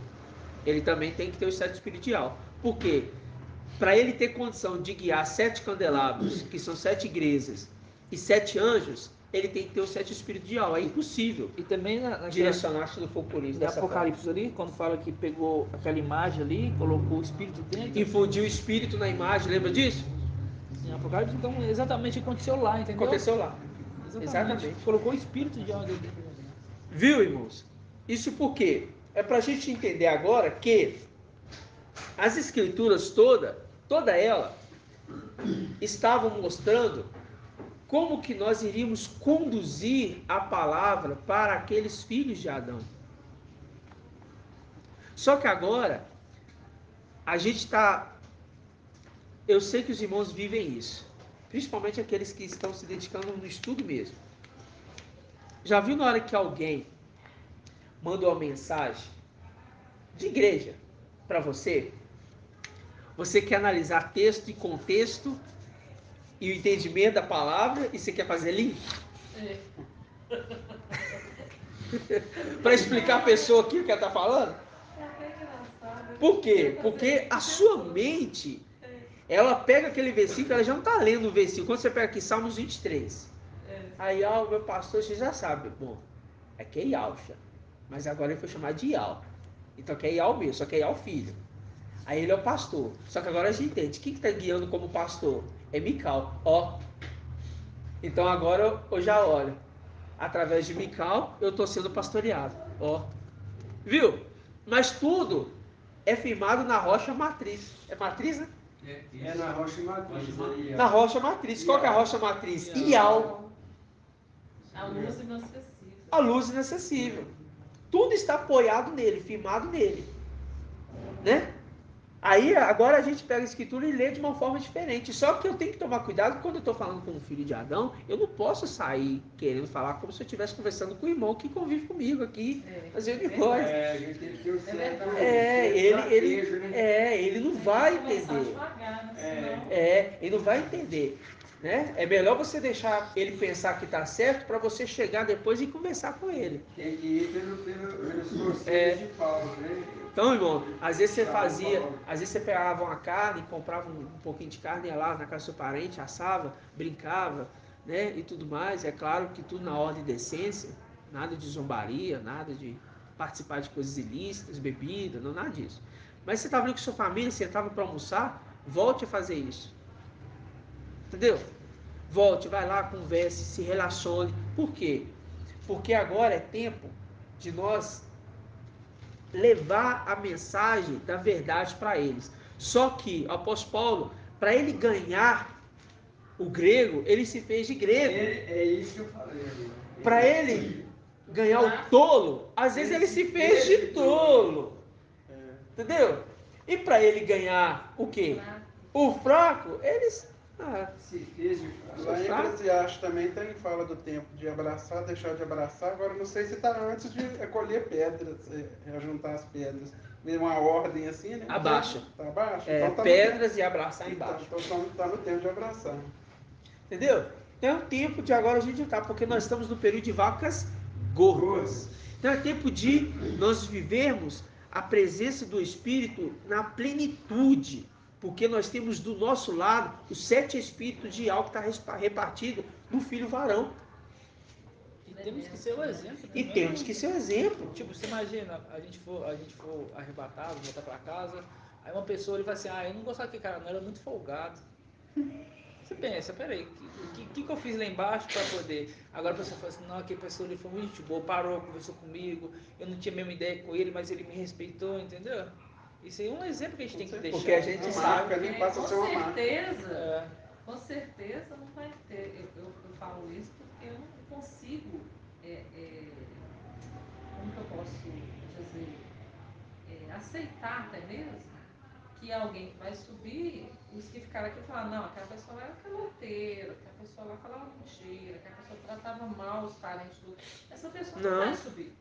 Ele também tem que ter os 7 espíritos de Ial. Por quê? Para ele ter condição de guiar 7 candelabros, que são 7 igrejas, e 7 anjos, ele tem que ter os 7 espíritos de Ial. É impossível E também direcionar se não for por isso. em Dessa Apocalipse ali, quando fala que pegou aquela imagem ali, colocou o espírito dentro. forma. Infundiu o espírito na imagem, lembra disso? Em Apocalipse, então exatamente aconteceu lá, entendeu? Aconteceu lá. Exatamente. Colocou o espírito de alma dentro. Viu, irmãos? Isso por quê? É para a gente entender agora que as escrituras toda ela, estavam mostrando como que nós iríamos conduzir a palavra para aqueles filhos de Adão. Só que agora, a gente está... Eu sei que os irmãos vivem isso, principalmente aqueles que estão se dedicando no estudo mesmo. Já viu na hora que alguém manda uma mensagem de igreja para você? Você quer analisar texto e contexto e o entendimento da palavra e você quer fazer link? Para explicar a pessoa aqui o que ela está falando? Por quê? Porque a sua mente, ela pega aquele versículo, ela já não está lendo o versículo. Quando você pega aqui Salmos 23, aí, o meu pastor, você já sabe, bom, aqui é Ialcha, mas agora ele foi chamado de Ial. Então aqui é Ial mesmo, só que é Ial filho. Aí ele é o pastor. Só que agora a gente entende. Quem que está guiando como pastor? É Mical. Ó. Então agora eu já olho. Através de Mical, eu estou sendo pastoreado. Ó. Viu? Mas tudo é firmado na rocha matriz. É matriz, né? É na rocha matriz. Na rocha matriz. Qual que é a rocha matriz? Ial. A luz inacessível. A luz inacessível. Tudo está apoiado nele, firmado nele. Né? Aí, agora a gente pega a escritura e lê de uma forma diferente. Só que eu tenho que tomar cuidado quando eu estou falando com o filho de Adão, eu não posso sair querendo falar como se eu estivesse conversando com o irmão que convive comigo aqui, nas reuniões. A gente tem que ter o certo. Ele não vai entender. Devagar, né? Senão... Ele não vai entender. Né? É melhor você deixar ele pensar que está certo para você chegar depois e conversar com ele. Tem que ir pelos conselhos de Paulo, né? Então, irmão, às vezes você pegava uma carne, comprava um pouquinho de carne, ia lá na casa do seu parente, assava, brincava, né, e tudo mais. É claro que tudo na ordem de decência, nada de zombaria, nada de participar de coisas ilícitas, bebida, não, nada disso. Mas você estava ali com sua família, sentava para almoçar, volte a fazer isso. Entendeu? Volte, vai lá, converse, se relacione. Por quê? Porque agora é tempo de nós levar a mensagem da verdade para eles. Só que o apóstolo Paulo, para ele ganhar o grego, ele se fez de grego. É isso que eu falei. Para ele ganhar o tolo, às vezes ele se fez de tolo. Entendeu? E para ele ganhar o quê? O fraco, eles... se fez de Lá em Eclesiastes também fala do tempo de abraçar, deixar de abraçar. Agora não sei se está antes de recolher pedras, juntar as pedras. Uma ordem assim, né? Abaixa. Tá abaixo? Então, tá pedras e abraçar embaixo. Então está no tempo de abraçar. Entendeu? Então é o tempo de agora a gente estar, porque nós estamos no período de vacas gordas. Então é tempo de nós vivermos a presença do Espírito na plenitude. Porque nós temos do nosso lado os 7 espíritos de algo que está repartido no filho varão. temos que ser o exemplo. E também. temos que ser o exemplo. Tipo, você imagina, a gente for arrebatado, voltar pra casa, aí uma pessoa ele vai assim, eu não gostava daquele cara, não, era muito folgado. Você pensa, peraí, o que eu fiz lá embaixo para poder... Agora a pessoa fala assim, não, aquele pessoa ele foi muito gente boa, parou, conversou comigo, eu não tinha a mesma ideia com ele, mas ele me respeitou, entendeu? Isso aí é um exemplo que a gente tem que deixar. Porque a gente sabe marca, nem passa a ser uma marca. Com certeza não vai ter. Eu falo isso porque eu não consigo, como que eu posso dizer, aceitar até mesmo que alguém que vai subir, os que ficaram aqui falaram, não, aquela pessoa era caloteira, aquela pessoa lá falava mentira, aquela pessoa tratava mal os parentes do... Essa pessoa não vai subir.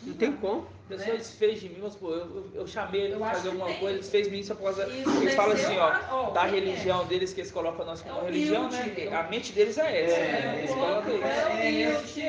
Não tem como. A pessoa desfez de mim, mas, pô, eu chamei ele pra fazer alguma coisa, eles fez de mim só por causa... Isso Eles falam assim, da quem religião deles, que eles colocam a nossa como humilde, religião, né? A mente deles é essa. Eles colocam isso.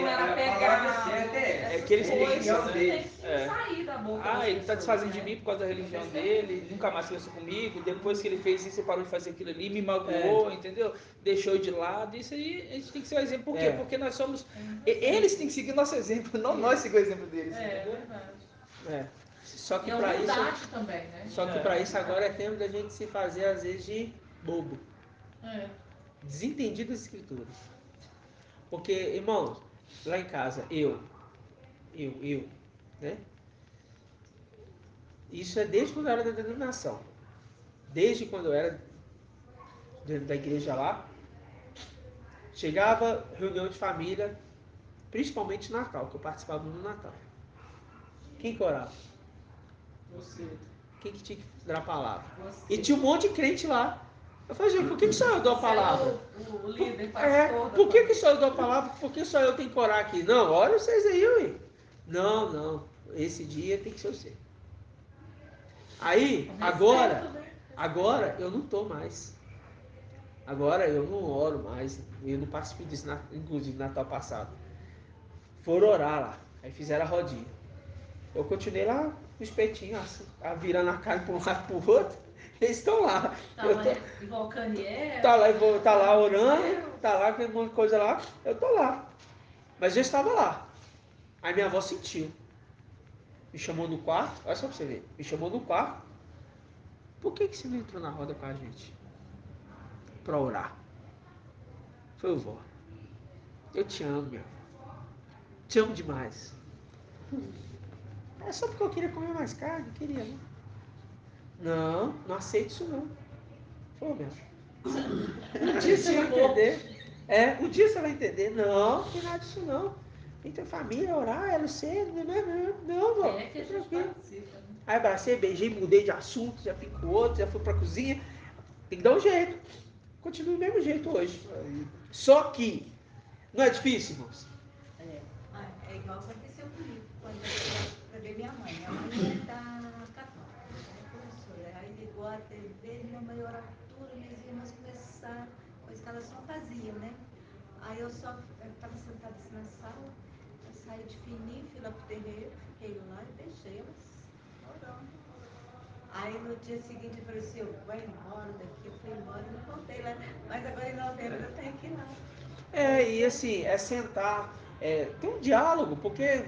Não era pegado. É que eles pensam, né? Tem que sair da boca. Ele tá desfazendo de mim por causa da religião dele, nunca mais conversou comigo, depois que ele fez isso, ele parou de fazer aquilo ali, me magoou, entendeu? Deixou de lado, isso aí a gente tem que ser o exemplo. Por quê? Porque nós somos... Eles têm que seguir nosso exemplo, não nós seguir o exemplo deles, entendeu? Verdade. Só que E a para humildade isso... também, né? Só que para isso agora é tempo da gente se fazer às vezes de bobo. Desentendido das escrituras. Porque, irmãos, lá em casa, eu, né? Isso é desde quando eu era da denominação. Desde quando eu era dentro da igreja lá, chegava reunião de família, principalmente Natal, que eu participava no Natal. Quem que orava? Você. Quem que tinha que dar a palavra? Você. E tinha um monte de crente lá. Eu falei, gente, por que só eu dou a palavra? O líder, pastor. Por que só eu dou a palavra? Por que só eu tenho que orar aqui? Não, olha vocês aí, ué. Não. Esse dia tem que ser você. Aí, agora eu não estou mais. Agora eu não oro mais. Eu não participei disso, inclusive no Natal passado. Foram orar lá. Aí fizeram a rodinha. Eu continuei lá com os peitinhos, assim, virando a cara para um lado para o outro. Eles estão lá. Igual Caniel. Tá lá orando, tá lá com um monte de coisa lá. Eu tô lá. Mas eu estava lá. Aí minha avó sentiu. Me chamou no quarto. Olha só pra você ver. Me chamou no quarto. Por que você não entrou na roda com a gente? Pra orar. Foi, vó. Eu te amo, minha avó. Te amo demais. É só porque eu queria comer mais carne. Queria, não. Não aceito isso não. Foi, minha avó. Um dia você vai entender. Um dia você vai entender. Não tem nada disso não. Tem que ter família, orar, ela cedo. Não, vó. É que a gente participa, né? Aí abracei, beijei, mudei de assunto, já fui com o outro, já fui pra cozinha. Tem que dar um jeito. Continuo do mesmo jeito hoje. Só que, não é difícil, irmãos? É igual aconteceu comigo, quando eu levei minha mãe. Minha mãe é da católica, professora. Aí ligou a TV, minha mãe orava tudo, minhas irmãs começaram, coisa que elas só faziam, né? Aí eu estava sentada assim na sala, eu saí de fininho, fui lá pro terreiro, fiquei lá e deixei elas orando. Aí no dia seguinte eu falei assim, eu vou embora daqui, eu fui embora e não voltei lá. Mas agora em novembro eu tenho que ir lá. E assim, sentar, ter um diálogo, porque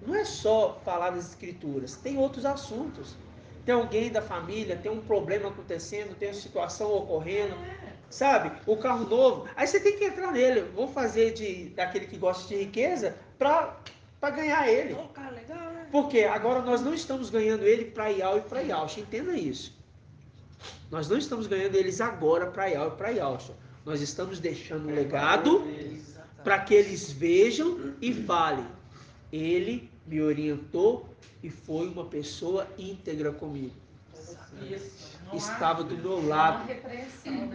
não é só falar das escrituras, tem outros assuntos. Tem alguém da família, tem um problema acontecendo, tem uma situação ocorrendo, sabe? O carro novo, aí você tem que entrar nele. Vou fazer daquele que gosta de riqueza para ganhar ele. Porque agora nós não estamos ganhando ele para Iau e para Yaucha, entenda isso. Nós não estamos ganhando eles agora para Iau e para Yaucha. Nós estamos deixando um legado para que eles vejam e falem. Ele me orientou e foi uma pessoa íntegra comigo. Estava do meu lado.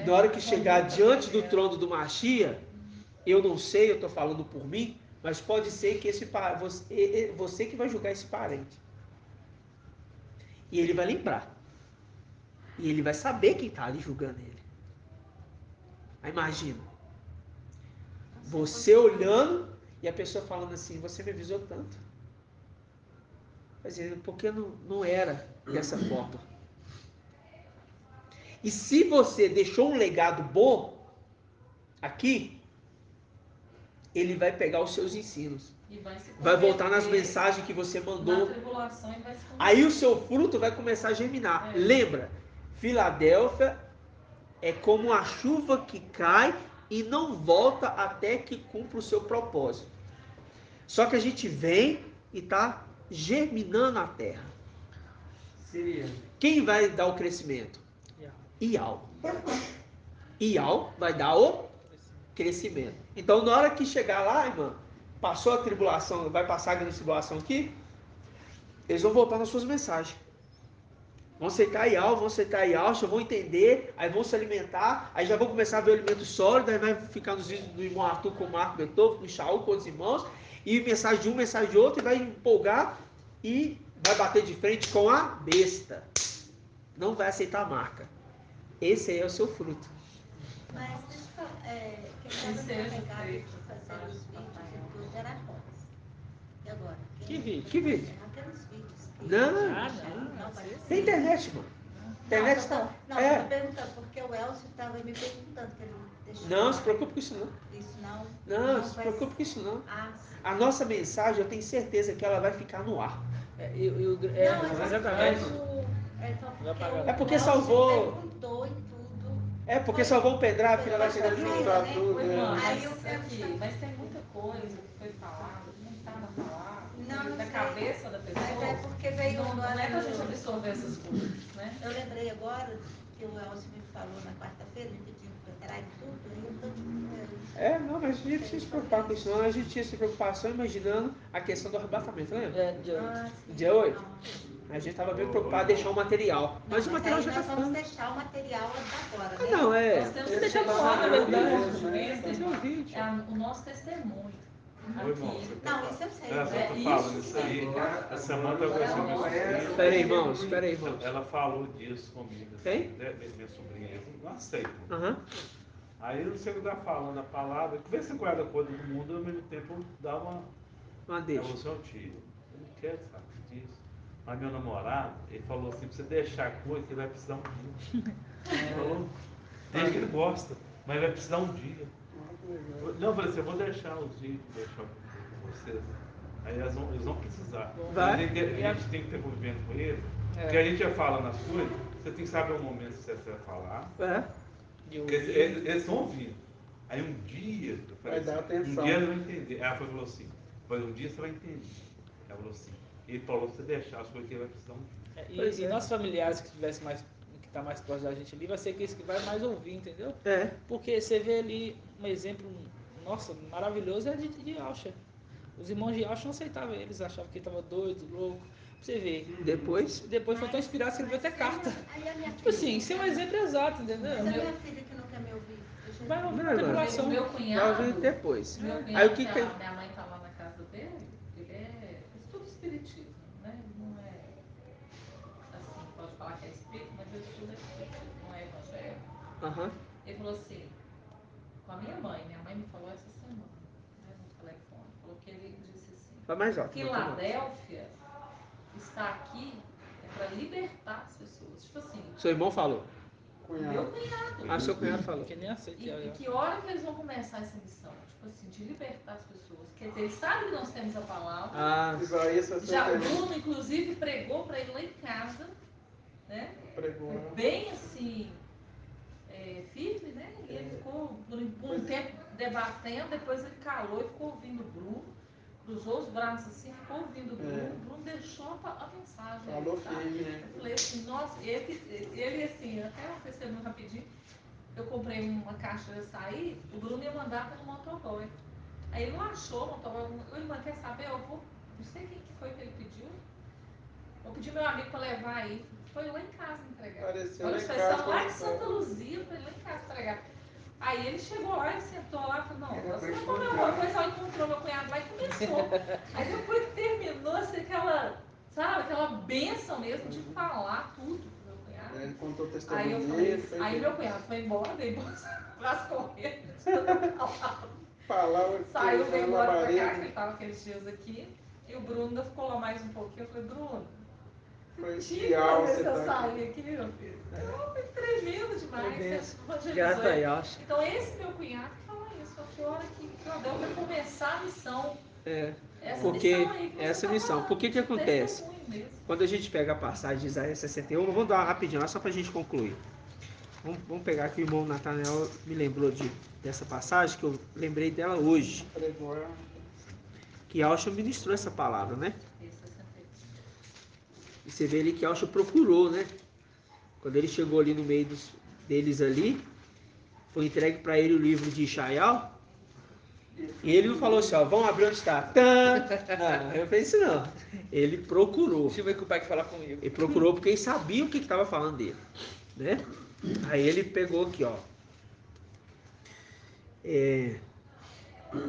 Na hora que chegar diante do trono do Mashiach, eu não sei, eu estou falando por mim, mas pode ser que você que vai julgar esse parente. E ele vai lembrar. E ele vai saber quem está ali julgando ele. Aí imagina. Você olhando e a pessoa falando assim, você me avisou tanto. Porque não era dessa forma. E se você deixou um legado bom aqui, ele vai pegar os seus ensinos. E vai se Vai voltar nas converter mensagens que você na mandou. tribulação e vai se converter. Aí o seu fruto vai começar a germinar. É. Lembra, Filadélfia é como a chuva que cai e não volta até que cumpra o seu propósito. Só que a gente vem e está germinando a terra. Seria. Quem vai dar o crescimento? Ial. Ial vai dar o crescimento. Então, na hora que chegar lá, irmã, passou a tribulação, vai passar a grande tribulação aqui, eles vão voltar nas suas mensagens. Vão aceitar Ial, já vão entender, aí vão se alimentar, aí já vão começar a ver o alimento sólido, aí vai ficar nos vídeos do irmão Arthur com o Marco Beethoven, com o Shaul, com os irmãos, e mensagem de um, mensagem de outro, e vai empolgar e vai bater de frente com a besta. Não vai aceitar a marca. Esse aí é o seu fruto. Mas deixa eu falar, quem estava encarregado de fazer os vídeos e tudo era a Fox. E agora? Que vídeo? Que vídeo? Aqueles vídeos que... Não. Não vai ser. Tem internet, mano. Internet Não, não. eu tô perguntando, porque o Elcio estava me perguntando que ele deixou... Não, se preocupe com isso não. Isso não... Não, se vai preocupe com isso não. Ah, sim. A nossa mensagem, eu tenho certeza que ela vai ficar no ar. Não, exatamente. É porque salvou. Perguntou e tudo. É porque salvou um pedrado, filha da chegada Juntar juntar. tudo, Irmã, né? Aí eu mas, quero aqui, saber. mas tem muita coisa que foi falada, que não estava falada, Não da sei. cabeça da pessoa. Mas é porque veio Não agora é pra no- gente absorver essas coisas, né? Eu lembrei agora que o Elcio me falou na quarta-feira, me pedindo para trás de tudo, aí eu tô com ele. Não, mas a gente não precisa se preocupar com isso não. A gente tinha essa preocupação imaginando a questão do arrebatamento, lembra? Dia 8. A gente estava bem preocupado em deixar o material. Mas o material já está nós vamos ficando. deixar o material agora, né? Não, Nós temos que deixar claro, na verdade, Esse é o vídeo. o nosso testemunho. Oi, irmão, Aqui. você tá Não, isso eu sei. Essa É, eu tô falando isso isso aí. sim. A Samanta vai ser minha sobrinha. Espera aí, irmãos. Espera aí, irmãos. Ela falou disso comigo. Quem? Minha sobrinha. Eles não aceitam. Aham. Aí eu não sei o que tá falando a palavra. Conversa com ela coisa do mundo e ao mesmo tempo dá uma. Uma Ela deixa. falou assim, ó tio, eu não quero saber disso. Mas meu namorado, ele falou assim, pra você deixar a coisa que ele vai precisar um dia. Ele falou, desde que ele gosta, mas vai precisar um dia. Não, eu falei assim, eu vou deixar os vídeos, deixar com vocês. Aí eles vão precisar. Vai. A gente tem que ter convivendo com ele, porque a gente já fala nas coisas, você tem que saber o momento que você vai falar. Porque eles estão ouvindo. Aí um dia, eu falei Vai dar assim, atenção. um dia ele vai entender. Aí ela falou assim, um dia você vai entender. Ela falou assim, ele falou pra você deixar as coisas que ele vai precisar um dia. E nossos familiares que tivessem mais, que tá mais próximo da gente ali, vai ser aqueles que vai mais ouvir, entendeu? Porque você vê ali um exemplo, nossa, maravilhoso, é de Alcha. Os irmãos de Alcha não aceitavam eles, achavam que ele estava doido, louco. Pra você ver. Depois foi tão inspirado que escreveu até carta. Tipo assim, isso é um exemplo exato, entendeu? Mas a minha filha que não quer me ouvir. Vai ouvir Não, a não. tribulação. Meu Vai cunhado, ouvir depois. meu Aí cunhado, o que que que. minha mãe tá lá na casa dele, ele estuda espiritismo, né? Ele não é, assim, pode falar que é espírito, mas ele estuda espiritismo, não é evangélico. Aham. Ele falou assim, com a minha mãe me falou essa semana, né, no telefone, falou que ele disse assim, Vai mais alto. Filadélfia está aqui para libertar as pessoas. Tipo assim, Seu irmão falou. meu cunhado. Ah, seu cunhado falou. Que nem aceita. E que hora que eles vão começar essa missão? Tipo assim, de libertar as pessoas. Quer dizer, eles sabem que nós temos a palavra. Ah, Isaías Já o 61. Bruno, inclusive, pregou para ele lá em casa, né? Pregou. Bem assim, firme, né? E ele ficou por um tempo debatendo, depois ele calou e ficou ouvindo o Bruno, cruzou os braços assim, ficou ouvindo o Bruno, o Bruno deixou a mensagem. Falou sabe? firme, né? Eu falei assim, nossa, ele assim, até uma testemunho rapidinho, eu comprei uma caixa de açaí, o Bruno ia mandar pelo motoboy. Aí ele não achou o motoboy, o irmão quer saber, eu vou, não sei quem que foi que ele pediu, vou pedir meu amigo para levar aí. Foi lá em casa entregar. Apareceu Olha, lá em foi casa só lá de quando Santa foi. Luzia, foi lá em casa entregar. Aí ele chegou lá e sentou lá e falou, não, Era você pra vai comer encontrar. uma coisa, só encontrou meu cunhado lá e começou. Aí depois que terminou, assim, aquela, sabe, aquela bênção mesmo de falar tudo pro meu cunhado. Ele contou o Aí eu testemunho falei, dele. foi aí que meu cunhado foi embora, veio braço correndo, falava saiu, que veio era embora pra cá, que labareda. ele tava aqueles dias aqui, e o Bruno ainda ficou lá mais um pouquinho. Eu falei, Bruno, Foi tinha de que fazer alça, essa tá? açaí aqui, meu filho. Então, foi tremendo demais. Foi Você benção. evangelizou Graças a ele. Deus. Então, esse meu cunhado que fala Só que a hora que Filadélfia começar a missão, É, essa porque missão aí que você essa tá missão. falando, Por que de acontece? testemunho mesmo. Quando a gente pega a passagem de Isaías 61, vamos dar uma rapidinho lá só para a gente concluir. Vamos pegar aqui, o irmão Nathanael me lembrou dessa passagem, que eu lembrei dela hoje. Pregou, Que Alcha ministrou essa palavra, né? Esse 61. E você vê ali que Alcha procurou, né? Quando ele chegou ali no meio deles ali, foi entregue para ele o livro de Ishaial. E ele não falou assim, ó, vamos abrir onde está. Não, eu falei isso não. Ele procurou. Deixa eu ver o que o pai quer falar comigo. Ele procurou porque ele sabia o que estava falando dele, né? Aí ele pegou aqui, ó.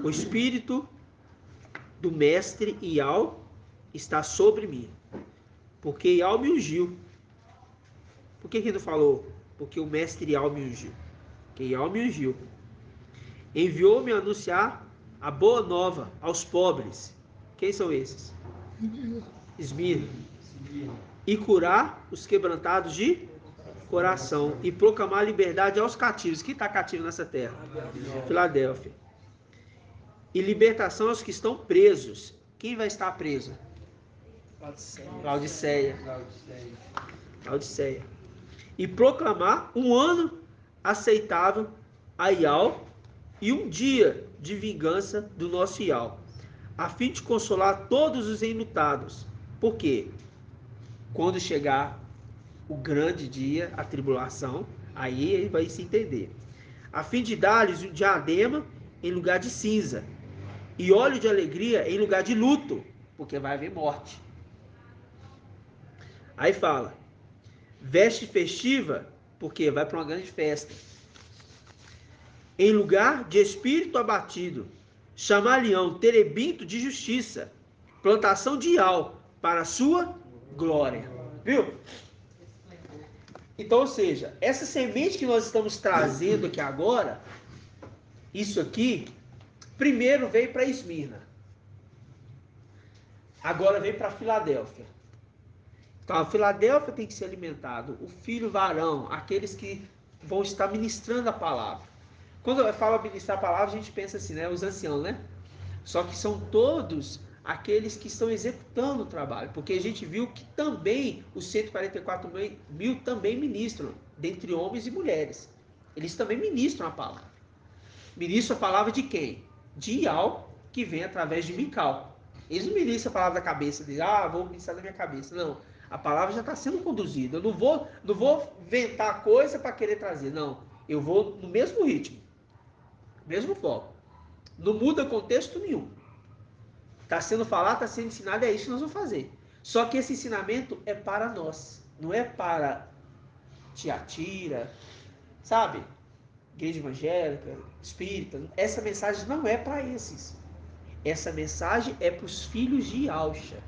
O espírito do mestre Ial está sobre mim, porque Ial me ungiu. Por que ele não falou? Porque o mestre Ial me ungiu. Porque Ial me ungiu. Enviou-me a anunciar a boa nova aos pobres. Quem são esses? Esmirna. E curar os quebrantados de coração e proclamar liberdade aos cativos. Quem está cativo nessa terra? Filadélfia. E libertação aos que estão presos. Quem vai estar preso? Laodiceia. E proclamar um ano aceitável a Ial e um dia de vingança do nosso Ial, a fim de consolar todos os enlutados. Por quê? Quando chegar o grande dia, a tribulação, aí ele vai se entender. A fim de dar-lhes um diadema em lugar de cinza e óleo de alegria em lugar de luto, porque vai haver morte. Aí fala, veste festiva, porque vai para uma grande festa. Em lugar de espírito abatido, chamar-lhe-ão terebinto de justiça, plantação de Ial, para a sua glória. Viu? Então, ou seja, essa semente que nós estamos trazendo aqui agora, isso aqui, primeiro veio para Esmirna. Agora veio para Filadélfia. Então, a Filadélfia tem que ser alimentado, o filho varão, aqueles que vão estar ministrando a palavra. Quando eu falo ministrar a palavra, a gente pensa assim, né? Os anciãos, né? Só que são todos aqueles que estão executando o trabalho, porque a gente viu que também os 144 mil também ministram, dentre homens e mulheres. Eles também ministram a palavra. Ministram a palavra de quem? De Ial, que vem através de Mical. Eles não ministram a palavra da cabeça dele, vou ministrar da minha cabeça. Não, a palavra já está sendo conduzida. Eu não vou inventar coisa para querer trazer, não. Eu vou no mesmo ritmo, mesmo foco. Não muda contexto nenhum. Está sendo falado, está sendo ensinado, é isso que nós vamos fazer. Só que esse ensinamento é para nós, não é para Tiatira, sabe? Igreja evangélica, espírita. Essa mensagem não é para esses. Essa mensagem é para os filhos de Alcha,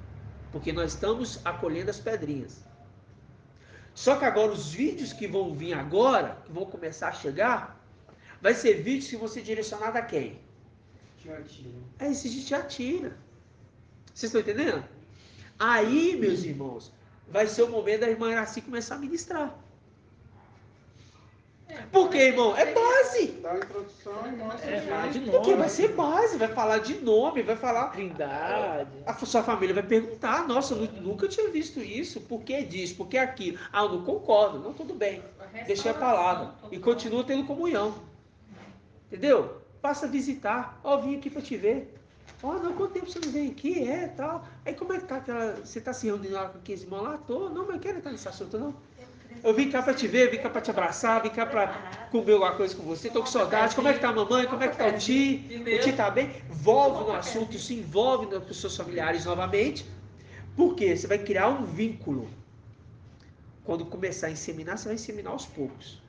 porque nós estamos acolhendo as pedrinhas. Só que agora os vídeos que vão vir agora, que vão começar a chegar, vai ser vídeos que vão ser direcionados a quem? É esse de Tiatira. Vocês estão entendendo? Aí, meus irmãos, vai ser o momento da irmã Iraci começar a ministrar. Por quê, irmão? É base. Dá uma introdução e mostra. Falar de Porque nome. vai ser base, vai falar de nome, vai falar. Trindade. A sua família vai perguntar: nossa, eu nunca tinha visto isso, por que disso, por que aquilo? Eu não concordo, não, tudo bem. Deixei a palavra e continua tendo comunhão. Entendeu? Passa a visitar. Vim aqui para te ver. Não, quanto tempo você não vem aqui? Tal. Aí como é que tá aquela. Você tá se reunindo lá com 15 irmãos lá? Tô. Não, mas eu quero estar nesse assunto, não. Eu vim cá para te ver, vim cá para te abraçar, vim cá para comer alguma coisa com você. Tô com saudade. Como é que tá a mamãe? Como é que tá o tio? O tio tá bem? Envolve no assunto, se envolve com os seus familiares novamente. Por quê? Você vai criar um vínculo. Quando começar a inseminar, você vai inseminar aos poucos.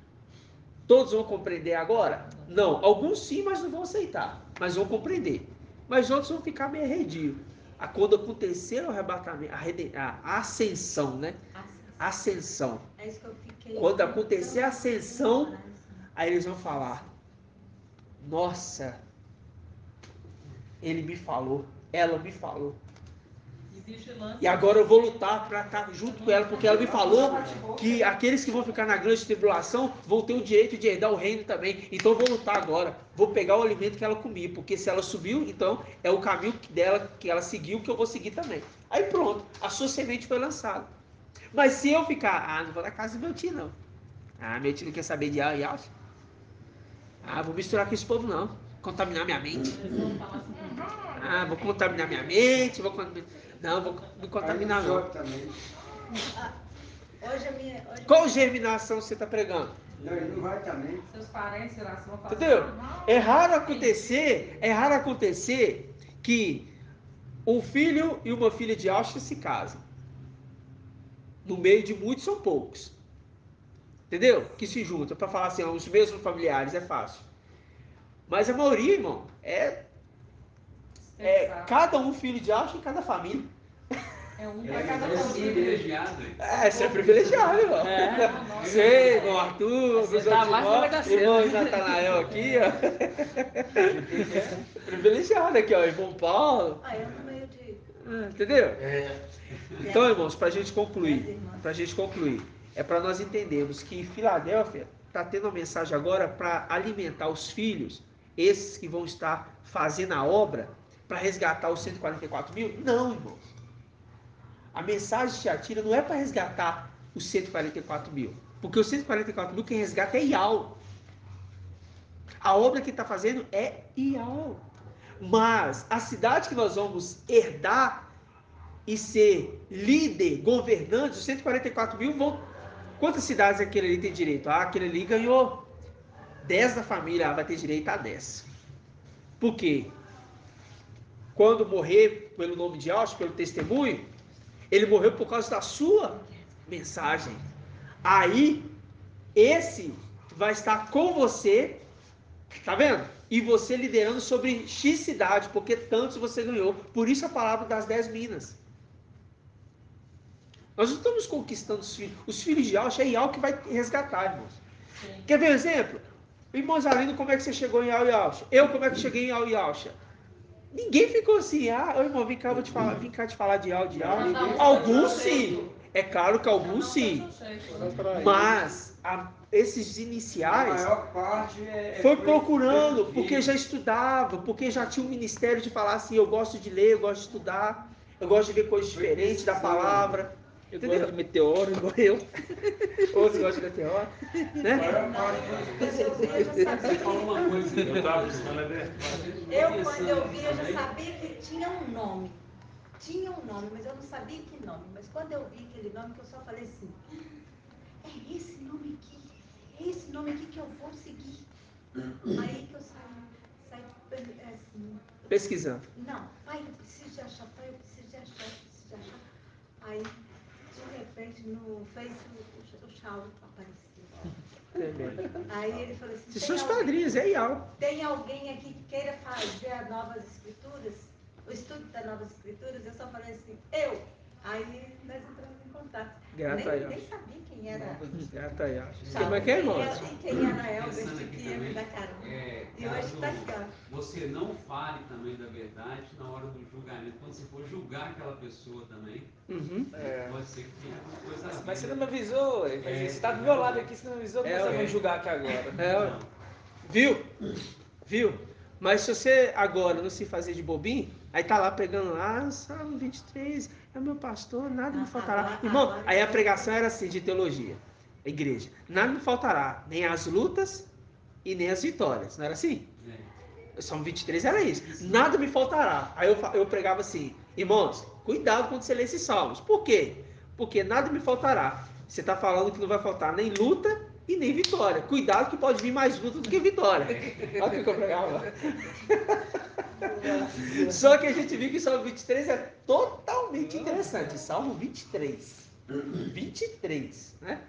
Todos vão compreender agora? Não. Alguns sim, mas não vão aceitar. Mas vão compreender. Mas outros vão ficar meio arredios. Quando acontecer o arrebatamento, a ascensão, né? Ascensão. É isso que eu fiquei. Quando acontecer a ascensão, aí eles vão falar: nossa, ele me falou, ela me falou. E vigilância. E agora eu vou lutar para estar junto com ela, porque ela me falou que aqueles que vão ficar na grande tribulação vão ter o direito de herdar o reino também. Então eu vou lutar agora. Vou pegar o alimento que ela comia, porque se ela subiu, então é o caminho dela que ela seguiu que eu vou seguir também. Aí pronto, a sua semente foi lançada. Mas se eu ficar, não vou na casa do meu tio não. Meu tio não quer saber de Yalcha. Vou misturar com esse povo não. Contaminar minha mente. Vou contaminar minha mente, vou me contaminar não. Qual germinação você está pregando? Não, ele não vai também. Seus parentes vão fazer. Entendeu? É raro acontecer que um filho e uma filha de Yalcha se casam. No meio de muitos são poucos. Entendeu? Que se juntam para falar assim, os mesmos familiares, é fácil. Mas a maioria, irmão, é cada um filho de Yalcha em cada família. É um É para cada família. privilegiado. Você é privilegiado, irmão. Você, irmão Arthur, irmão Natanael aqui, ó. Privilegiado aqui, ó, irmão Paulo. Eu no meio de... Entendeu? Então, irmãos, para a gente concluir, é para nós entendermos que Filadélfia está tendo uma mensagem agora para alimentar os filhos, esses que vão estar fazendo a obra, para resgatar os 144 mil? Não, irmãos. A mensagem de Tiatira não é para resgatar os 144 mil, porque os 144 mil quem resgata é Ial. A obra que está fazendo é Ial. Mas a cidade que nós vamos herdar e ser líder, governante, os 144 mil vão... Quantas cidades aquele ali tem direito? Aquele ali ganhou 10 da família, vai ter direito a 10. Por quê? Quando morrer pelo nome de Yalcha, pelo testemunho, ele morreu por causa da sua mensagem. Aí, esse vai estar com você, tá vendo? E você liderando sobre X cidade, porque tantos você ganhou. Por isso a palavra das 10 minas. Nós não estamos conquistando os filhos. Os filhos de Yalcha é Ial que vai resgatar, irmãos. Sim. Quer ver um exemplo? Irmão Zalino, como é que você chegou em Ial e Yalcha? Eu, como é que cheguei em Ial e Yalcha? Ninguém ficou assim, irmão, vem cá, vim cá te falar de Ial, de Ial. Alguns sim. É claro que alguns sim. Mas esses iniciais A maior parte foi procurando, porque já estudava, porque já tinha um ministério de falar assim, eu gosto de ler, eu gosto de estudar, eu gosto de ver coisas diferentes da palavra. Eu gosto de meteoro, igual eu. Outros gostam de meteoro. Né? Você falou uma coisa. Eu estava buscando a verdade. Quando eu vi, eu já sabia que tinha um nome. Tinha um nome, mas eu não sabia que nome. Mas quando eu vi aquele nome, que eu só falei assim, é esse nome aqui que eu vou seguir. Aí que eu saí assim... Pesquisando. Não, pai, eu preciso de achar, pai, eu preciso de achar. Aí, de repente, no Facebook, o Shaul apareceu. Aí ele falou assim... Esses são os padrinhos, é Ial. Tem alguém aqui que queira fazer as novas escrituras? O estudo das novas escrituras? Eu só falei assim, eu. Aí nós entramos em contato. Nem sabia quem era. Grata a Yalcha. Como é que é, irmão? E quem era Elber, que ia me dar carona. E hoje está aqui, ó. Você não fale também da verdade na hora do julgamento. Quando você for julgar aquela pessoa também, pode ser que tenha alguma coisa assim. Mas você não me avisou, você está do meu lado aqui, você não me avisou que você vai julgar aqui agora. Viu? Mas se você agora não se fazer de bobinho, aí tá lá pregando lá, Salmo 23, é o meu pastor, nada me faltará. Irmão, aí a pregação era assim, de teologia, a igreja. Nada me faltará, nem as lutas e nem as vitórias, não era assim? Salmo 23 era isso, nada me faltará. Aí eu pregava assim, irmãos, cuidado quando você lê esses salmos. Por quê? Porque nada me faltará. Você está falando que não vai faltar nem luta e nem vitória. Cuidado que pode vir mais luta do que vitória. Olha o que eu pregava. Só que a gente viu que o Salmo 23 é totalmente interessante. Salmo 23. 23, né?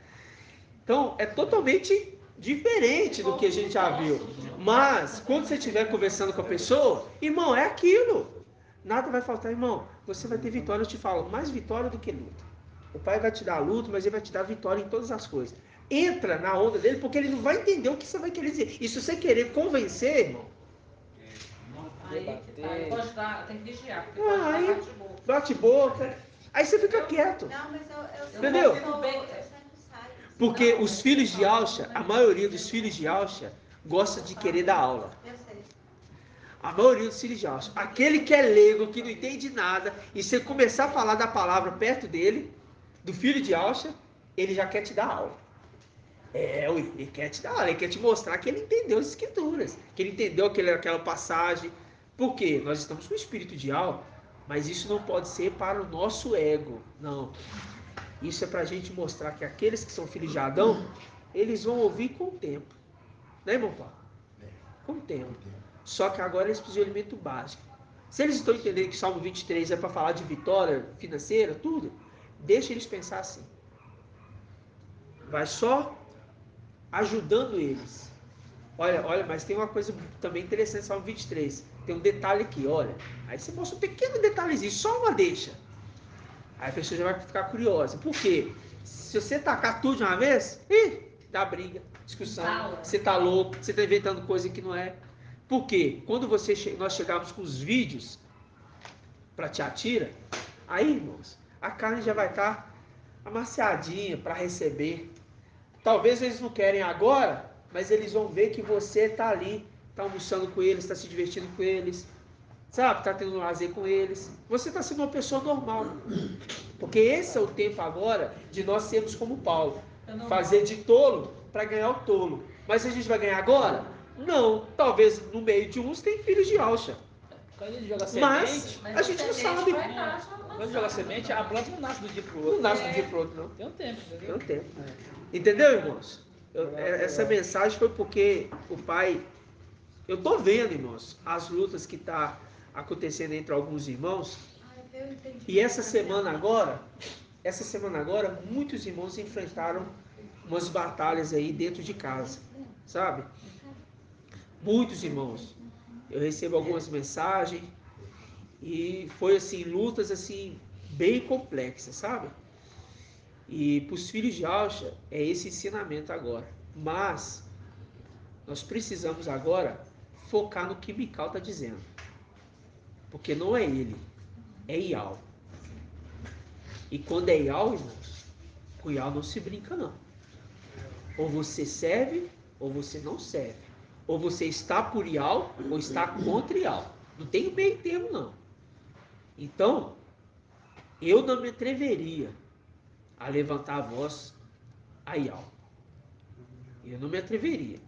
Então, é totalmente diferente do que a gente já viu. Mas, quando você estiver conversando com a pessoa, irmão, é aquilo. Nada vai faltar, irmão. Você vai ter vitória, eu te falo, mais vitória do que luta. O Pai vai te dar a luta, mas Ele vai te dar vitória em todas as coisas. Entra na onda dele, porque ele não vai entender o que você vai querer dizer. E se você querer convencer, irmão, Aí que tá. Ele pode dar, tem que vigiar, porque Ah, pode aí- dar bate-boca. Bate boca. Aí você fica quieto. Não, mas eu Entendeu? Eu sempre saio. Porque Não, os filhos de Alcha, a maioria dos filhos de Alcha, gosta de querer dar aula. Eu sei. A maioria dos filhos de Alcha. Aquele que é leigo, que não entende nada, e você começar a falar da palavra perto dele, do filho de Alcha, ele já quer te dar aula. Ele quer te dar aula, ele quer te mostrar que ele entendeu as escrituras, que ele entendeu aquela passagem. Por quê? Nós estamos com o espírito de aula, mas isso não pode ser para o nosso ego, não. Isso é para a gente mostrar que aqueles que são filhos de Adão, eles vão ouvir com o tempo. Né, irmão Paulo? Com o tempo. Só que agora eles precisam de alimento básico. Se eles estão entendendo que Salmo 23 é para falar de vitória financeira, tudo, deixa eles pensar assim. Vai só ajudando eles. Olha, mas tem uma coisa também interessante no Salmo 23. Tem um detalhe aqui, olha. Aí você mostra um pequeno detalhezinho, só uma deixa. Aí a pessoa já vai ficar curiosa. Por quê? Se você tacar tudo de uma vez, dá briga, discussão. Você tá louco, você tá inventando coisa que não é. Por quê? Quando nós chegarmos com os vídeos para Tiatira, aí, irmãos, a carne já vai estar amaciadinha para receber. Talvez eles não querem agora, mas eles vão ver que você está ali, está almoçando com eles, está se divertindo com eles, sabe? Está tendo lazer com eles. Você está sendo uma pessoa normal. Porque esse é o tempo agora de nós sermos como Paulo. Fazer de tolo para ganhar o tolo. Mas a gente vai ganhar agora? Não. Talvez no meio de uns tem filhos de Alcha. Quando a gente joga semente, Mas a gente não sabe. Quando joga semente, a planta não nasce do dia pro outro. Não nasce do dia pro outro, não. Tem um tempo, entendeu? Tem um tempo. Entendeu, irmãos? Essa mensagem foi porque o pai... Eu tô vendo, irmãos, as lutas que tá acontecendo entre alguns irmãos. E essa semana agora, muitos irmãos enfrentaram umas batalhas aí dentro de casa, sabe? Muitos irmãos. Eu recebo algumas mensagens e foi assim, lutas assim, bem complexas, sabe? E para os filhos de Alcha é esse ensinamento agora. Mas nós precisamos agora focar no que Mical está dizendo. Porque não é ele, é Ial. E quando é Ial, irmãos, com Ial não se brinca não. Ou você serve, ou você não serve. Ou você está por Ial, ou está contra Ial. Não tem meio termo não. Então, eu não me atreveria a levantar a voz a Ial. Eu não me atreveria.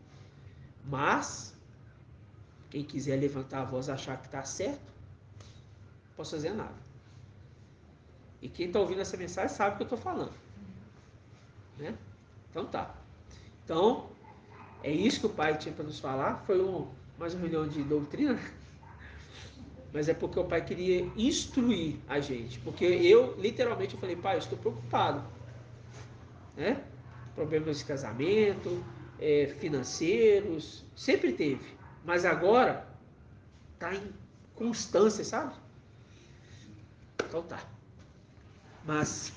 Mas, quem quiser levantar a voz e achar que está certo, não posso fazer nada. E quem está ouvindo essa mensagem sabe o que eu estou falando. Né? Então tá. Então, é isso que o pai tinha para nos falar. Foi mais uma reunião de doutrina. Mas é porque o pai queria instruir a gente. Porque eu, literalmente, eu falei, pai, eu estou preocupado. Né? Problemas de casamento, financeiros, sempre teve. Mas agora, está em constância, sabe? Então tá. Mas,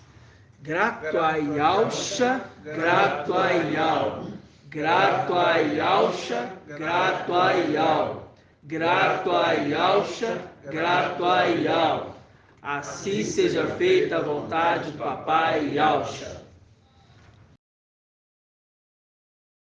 grato a Yalcha, grato a Ial. Grato a Yalcha, grato a Ial. Grato a Yalcha, grato a Ial. Assim seja feita a vontade do papai Yalcha.